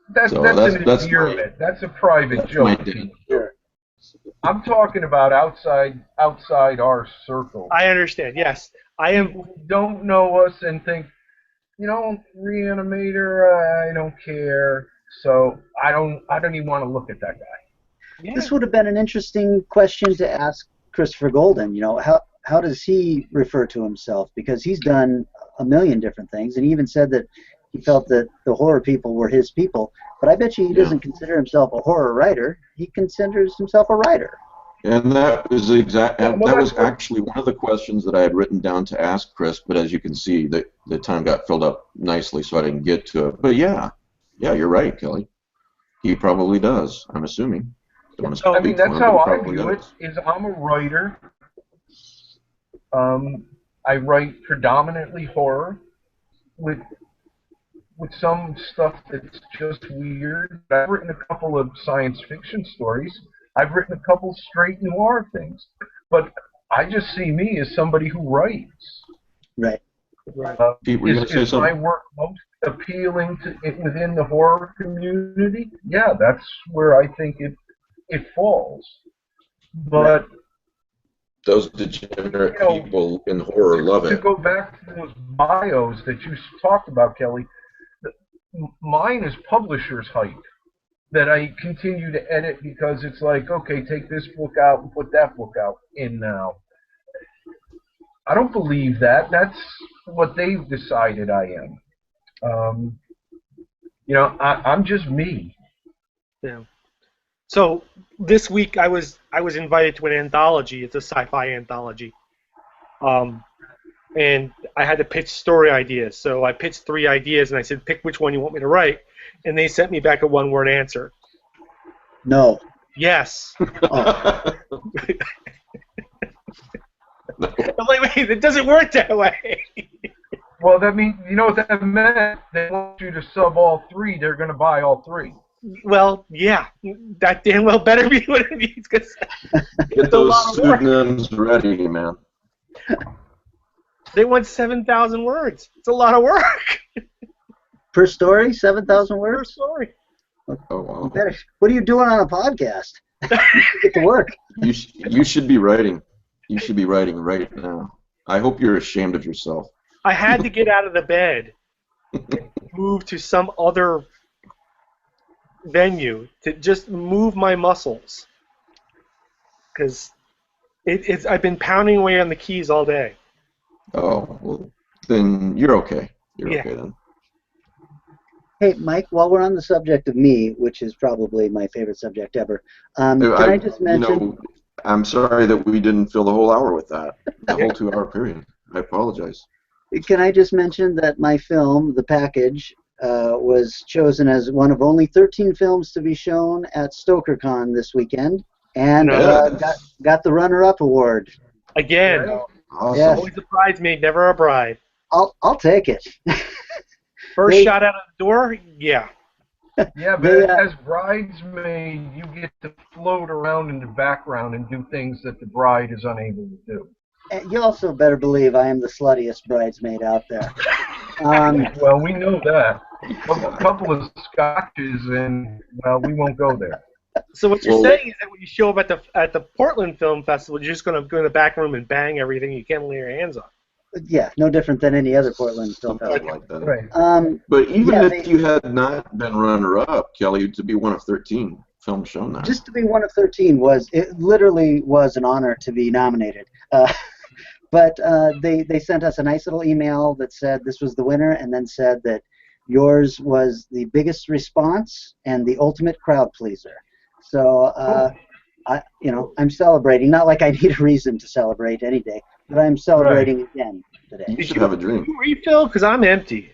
S5: That's an endearment. That's a private joke. I'm talking about outside our circle.
S4: I understand. Yes, I am.
S5: People don't know us and think, Reanimator. I don't care. So I don't even want to look at that guy.
S6: Yeah. This would have been an interesting question to ask Christopher Golden. How does he refer to himself? Because he's done a million different things, and he even said that he felt that the horror people were his people. But I bet you he doesn't consider himself a horror writer. He considers himself a writer.
S1: And that was actually one of the questions that I had written down to ask Chris. But as you can see, the time got filled up nicely, so I didn't get to it. But yeah, you're right, Kelly. He probably does. I'm assuming.
S5: That's how I view it. Is I'm a writer. I write predominantly horror with some stuff that's just weird. I've written a couple of science fiction stories. I've written a couple straight noir things. But I just see me as somebody who writes.
S6: Right.
S1: Pete, were you going to say something?
S5: Is my work most appealing to within the horror community? Yeah, that's where I think it falls. But
S1: those degenerate people in horror love it.
S5: To go back to those bios that you talked about, Kelly, mine is publisher's hype that I continue to edit because it's like, okay, take this book out and put that book out in now. I don't believe that. That's what they've decided I am. I'm just me.
S4: Yeah. So this week I was invited to an anthology. It's a sci-fi anthology. and I had to pitch story ideas. So I pitched 3 ideas, and I said, pick which one you want me to write, and they sent me back a one-word answer.
S6: No.
S4: Yes.
S6: Oh.
S4: I'm like, wait, it doesn't work that way.
S5: Well, that means, you know what that meant? They want you to sub all 3. They're going to buy all 3.
S4: Well, yeah, that damn well better be what it means. Cause
S1: Get those pseudonyms ready, man.
S4: They want 7,000 words. It's a lot of work.
S6: Per story, 7,000 words?
S4: Per story.
S1: Oh, wow.
S6: What are you doing on a podcast? Get to work.
S1: You should be writing. You should be writing right now. I hope you're ashamed of yourself.
S4: I had to get out of the bed and move to some other venue to just move my muscles. Because I've been pounding away on the keys all day.
S1: Oh, well, then you're okay. You're
S4: Yeah.
S1: okay then.
S6: Hey, Mike, while we're on the subject of me, which is probably my favorite subject ever, can I just mention...
S1: You know, I'm sorry that we didn't fill the whole hour with that, the whole 2-hour period. I apologize.
S6: Can I just mention that my film, The Package, was chosen as one of only 13 films to be shown at StokerCon this weekend, and got the runner-up award.
S4: Again.
S1: Awesome.
S6: Yes.
S4: Always a bridesmaid, never a bride.
S6: I'll take it.
S4: First shot out of the door, yeah.
S5: Yeah, but as bridesmaid, you get to float around in the background and do things that the bride is unable to do.
S6: You also better believe I am the sluttiest bridesmaid out there.
S5: Well, we know that. A couple of scotches, and well, we won't go there.
S4: So what you're saying is that when you show up at the Portland Film Festival, you're just going to go in the back room and bang everything you can lay your hands on.
S6: Yeah, no different than any other Portland Film Festival.
S1: Like that.
S5: Right.
S1: But even if you had not been runner-up, Kelly, to be one of 13 films shown there.
S6: Just to be one of 13 literally was an honor to be nominated. But they sent us a nice little email that said this was the winner, and then said that yours was the biggest response and the ultimate crowd pleaser. So I'm celebrating. Not like I need a reason to celebrate any day, but I'm celebrating again today.
S1: You should have a drink.
S4: Refill, because I'm empty.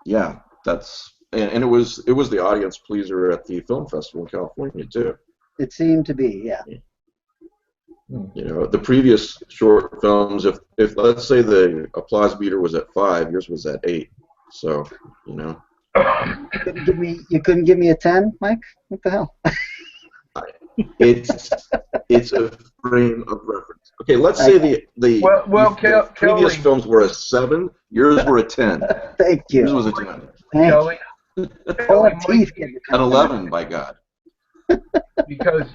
S1: Yeah, that's and it was the audience pleaser at the film festival in California too.
S6: It seemed to be, yeah.
S1: You know, the previous short films, if let's say the applause meter was at 5, yours was at 8. So, you know.
S6: You couldn't give me a 10, Mike? What the hell?
S1: It's a frame of reference. Okay, let's say the previous films were a 7. Yours were a 10.
S6: Thank you.
S1: Yours was a 10.
S5: Kelly,
S1: An 11, by God.
S5: Because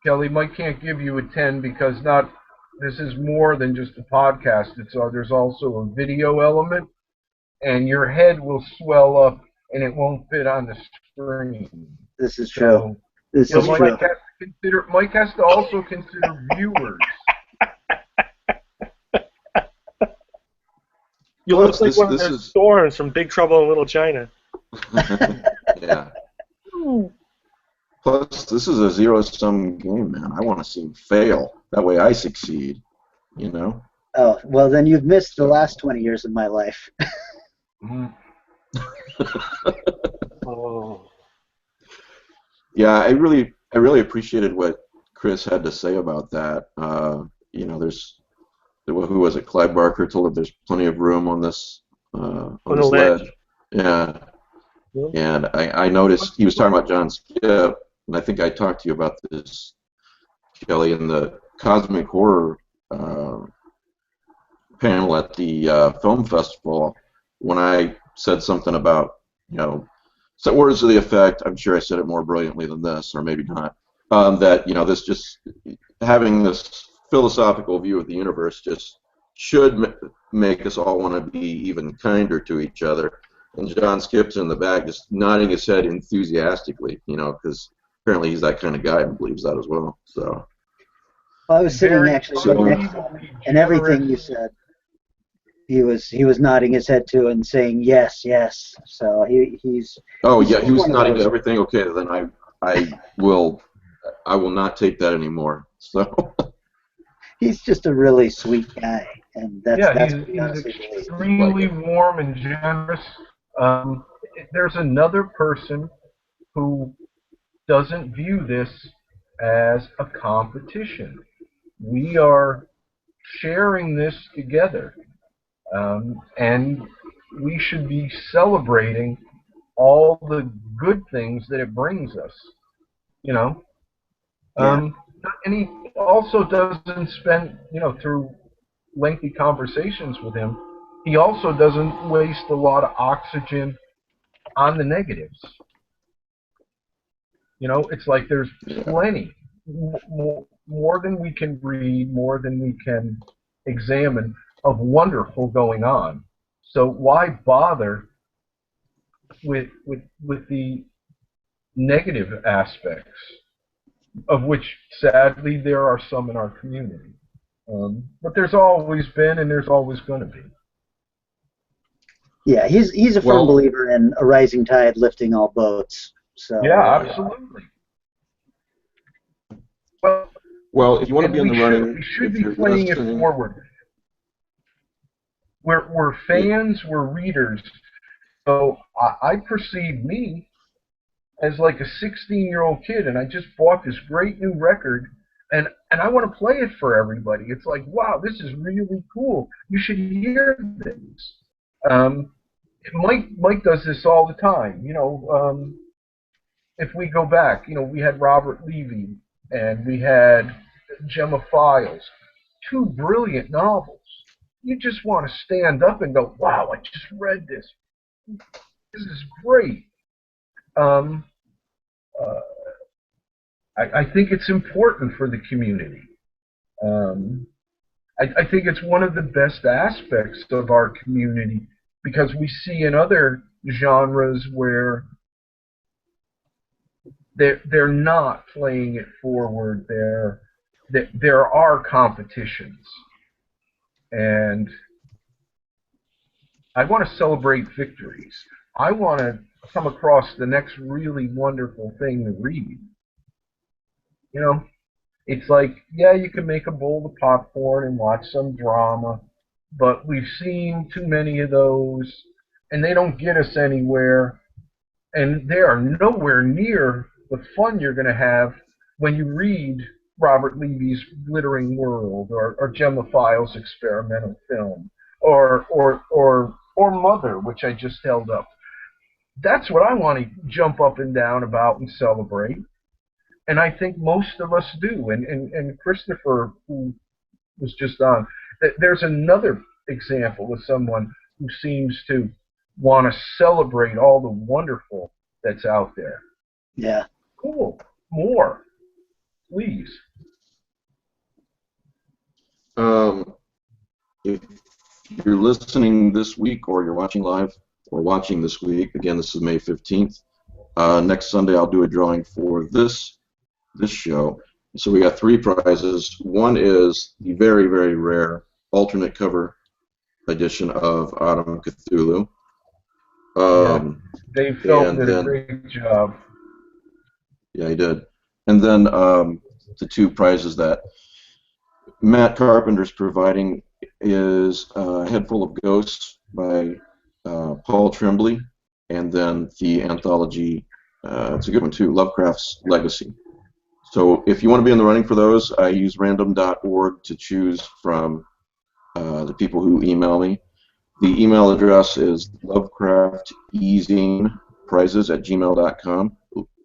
S5: Kelly, Mike can't give you a 10 because this is more than just a podcast. There's also a video element, and your head will swell up, and it won't fit on the screen.
S6: This is true.
S5: Mike has to also consider viewers.
S4: You look like one of those storms from Big Trouble in Little China.
S1: Yeah. Plus, this is a zero-sum game, man. I want to see him fail. That way I succeed, you know?
S6: Oh, well, then you've missed the last 20 years of my life.
S4: Oh.
S1: Yeah, I really appreciated what Chris had to say about that. You know, who was it? Clyde Barker told him there's plenty of room on this ledge. Yeah. And I noticed he was talking about John Skip, and I think I talked to you about this, Kelly, in the Cosmic Horror panel at the film festival when I said something about, you know, so words to the effect, I'm sure I said it more brilliantly than this, or maybe not, that, you know, this just having this philosophical view of the universe just should make us all want to be even kinder to each other. And John Skip's in the back just nodding his head enthusiastically, you know, because apparently he's that kind of guy and believes that as well. So
S6: I was sitting actually next to him, and everything you said, he was nodding his head to and saying yes, yes. So he's.
S1: Oh yeah, he was nodding to everything. Okay, then I will I will not take that anymore. So
S6: He's just a really sweet guy, and that's
S5: Yeah,
S6: what we
S5: he's
S6: honestly believe.
S1: like
S5: extremely
S1: it.
S5: warm and generous. Um, there's another person who doesn't view this as a competition. We are sharing this together, and we should be celebrating all the good things that it brings us. You know,
S6: Yeah.
S5: and he also doesn't spend, through lengthy conversations with him, he also doesn't waste a lot of oxygen on the negatives. It's like there's plenty, more than we can read, more than we can examine, of wonderful going on. So why bother with the negative aspects, of which sadly there are some in our community. But there's always been, and there's always going to be.
S6: Yeah, he's a firm believer in a rising tide lifting all boats. So
S5: yeah, absolutely.
S1: Well, if you want to be in the running,
S5: we should
S1: if
S5: be
S1: you're
S5: playing it
S1: listening,
S5: forward. We're fans, we're readers. So I perceive me as like a 16-year-old kid, and I just bought this great new record, and I want to play it for everybody. It's like, wow, this is really cool. You should hear this. Mike does this all the time. If we go back, we had Robert Levy and we had Gemma Files, two brilliant novels. You just want to stand up and go, wow, I just read this. This is great. I think it's important for the community. I think it's one of the best aspects of our community, because we see in other genres where they're not playing it forward. There are competitions, and I want to celebrate victories. I want to come across the next really wonderful thing to read. It's like, yeah, you can make a bowl of popcorn and watch some drama, but we've seen too many of those, and they don't get us anywhere, and they are nowhere near the fun you're going to have when you read Robert Levy's Glittering World or Gemma Files' experimental film or Mother, which I just held up. That's what I want to jump up and down about and celebrate. And I think most of us do. And Christopher, who was just on, there's another example of someone who seems to want to celebrate all the wonderful that's out there.
S6: Yeah.
S5: Cool. More, please.
S1: If you're listening this week or you're watching live or watching this week, again, this is May 15th. Next Sunday, I'll do a drawing for this show. So we got 3 prizes. One is the very, very rare alternate cover edition of Autumn Cthulhu.
S5: Dave Felton did a great job.
S1: Yeah, he did. And then the 2 prizes that Matt Carpenter's providing is A Head Full of Ghosts by Paul Tremblay, and then the anthology, it's a good one too, Lovecraft's Legacy. So if you want to be in the running for those, I use random.org to choose from the people who email me. The email address is lovecrafteasineprizes@gmail.com.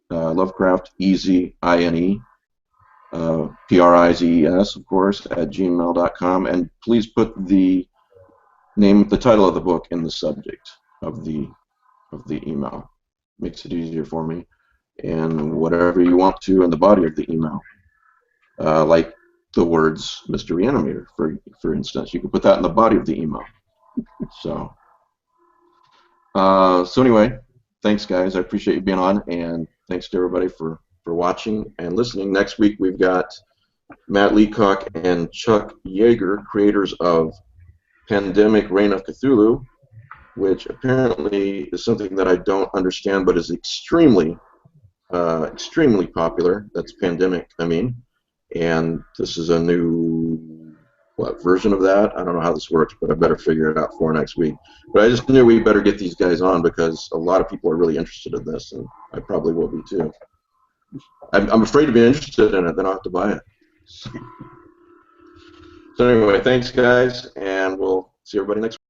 S1: Lovecraft Easy INE, PRIZES, of course, @gmail.com, and please put the title of the book in the subject of the email. Makes it easier for me. And whatever you want to in the body of the email, like the words Mystery Animator, for instance, you can put that in the body of the email. So anyway, thanks guys. I appreciate you being on, and thanks to everybody for watching and listening. Next week we've got Matt Leacock and Chuck Yeager, creators of Pandemic Reign of Cthulhu, which apparently is something that I don't understand, but is extremely extremely popular. That's Pandemic, I mean. And this is a new, version of that? I don't know how this works, but I better figure it out for next week. But I just knew we better get these guys on because a lot of people are really interested in this, and I probably will be too. I'm afraid to be interested in it, then I'll have to buy it. So anyway, thanks guys, and we'll see everybody next week.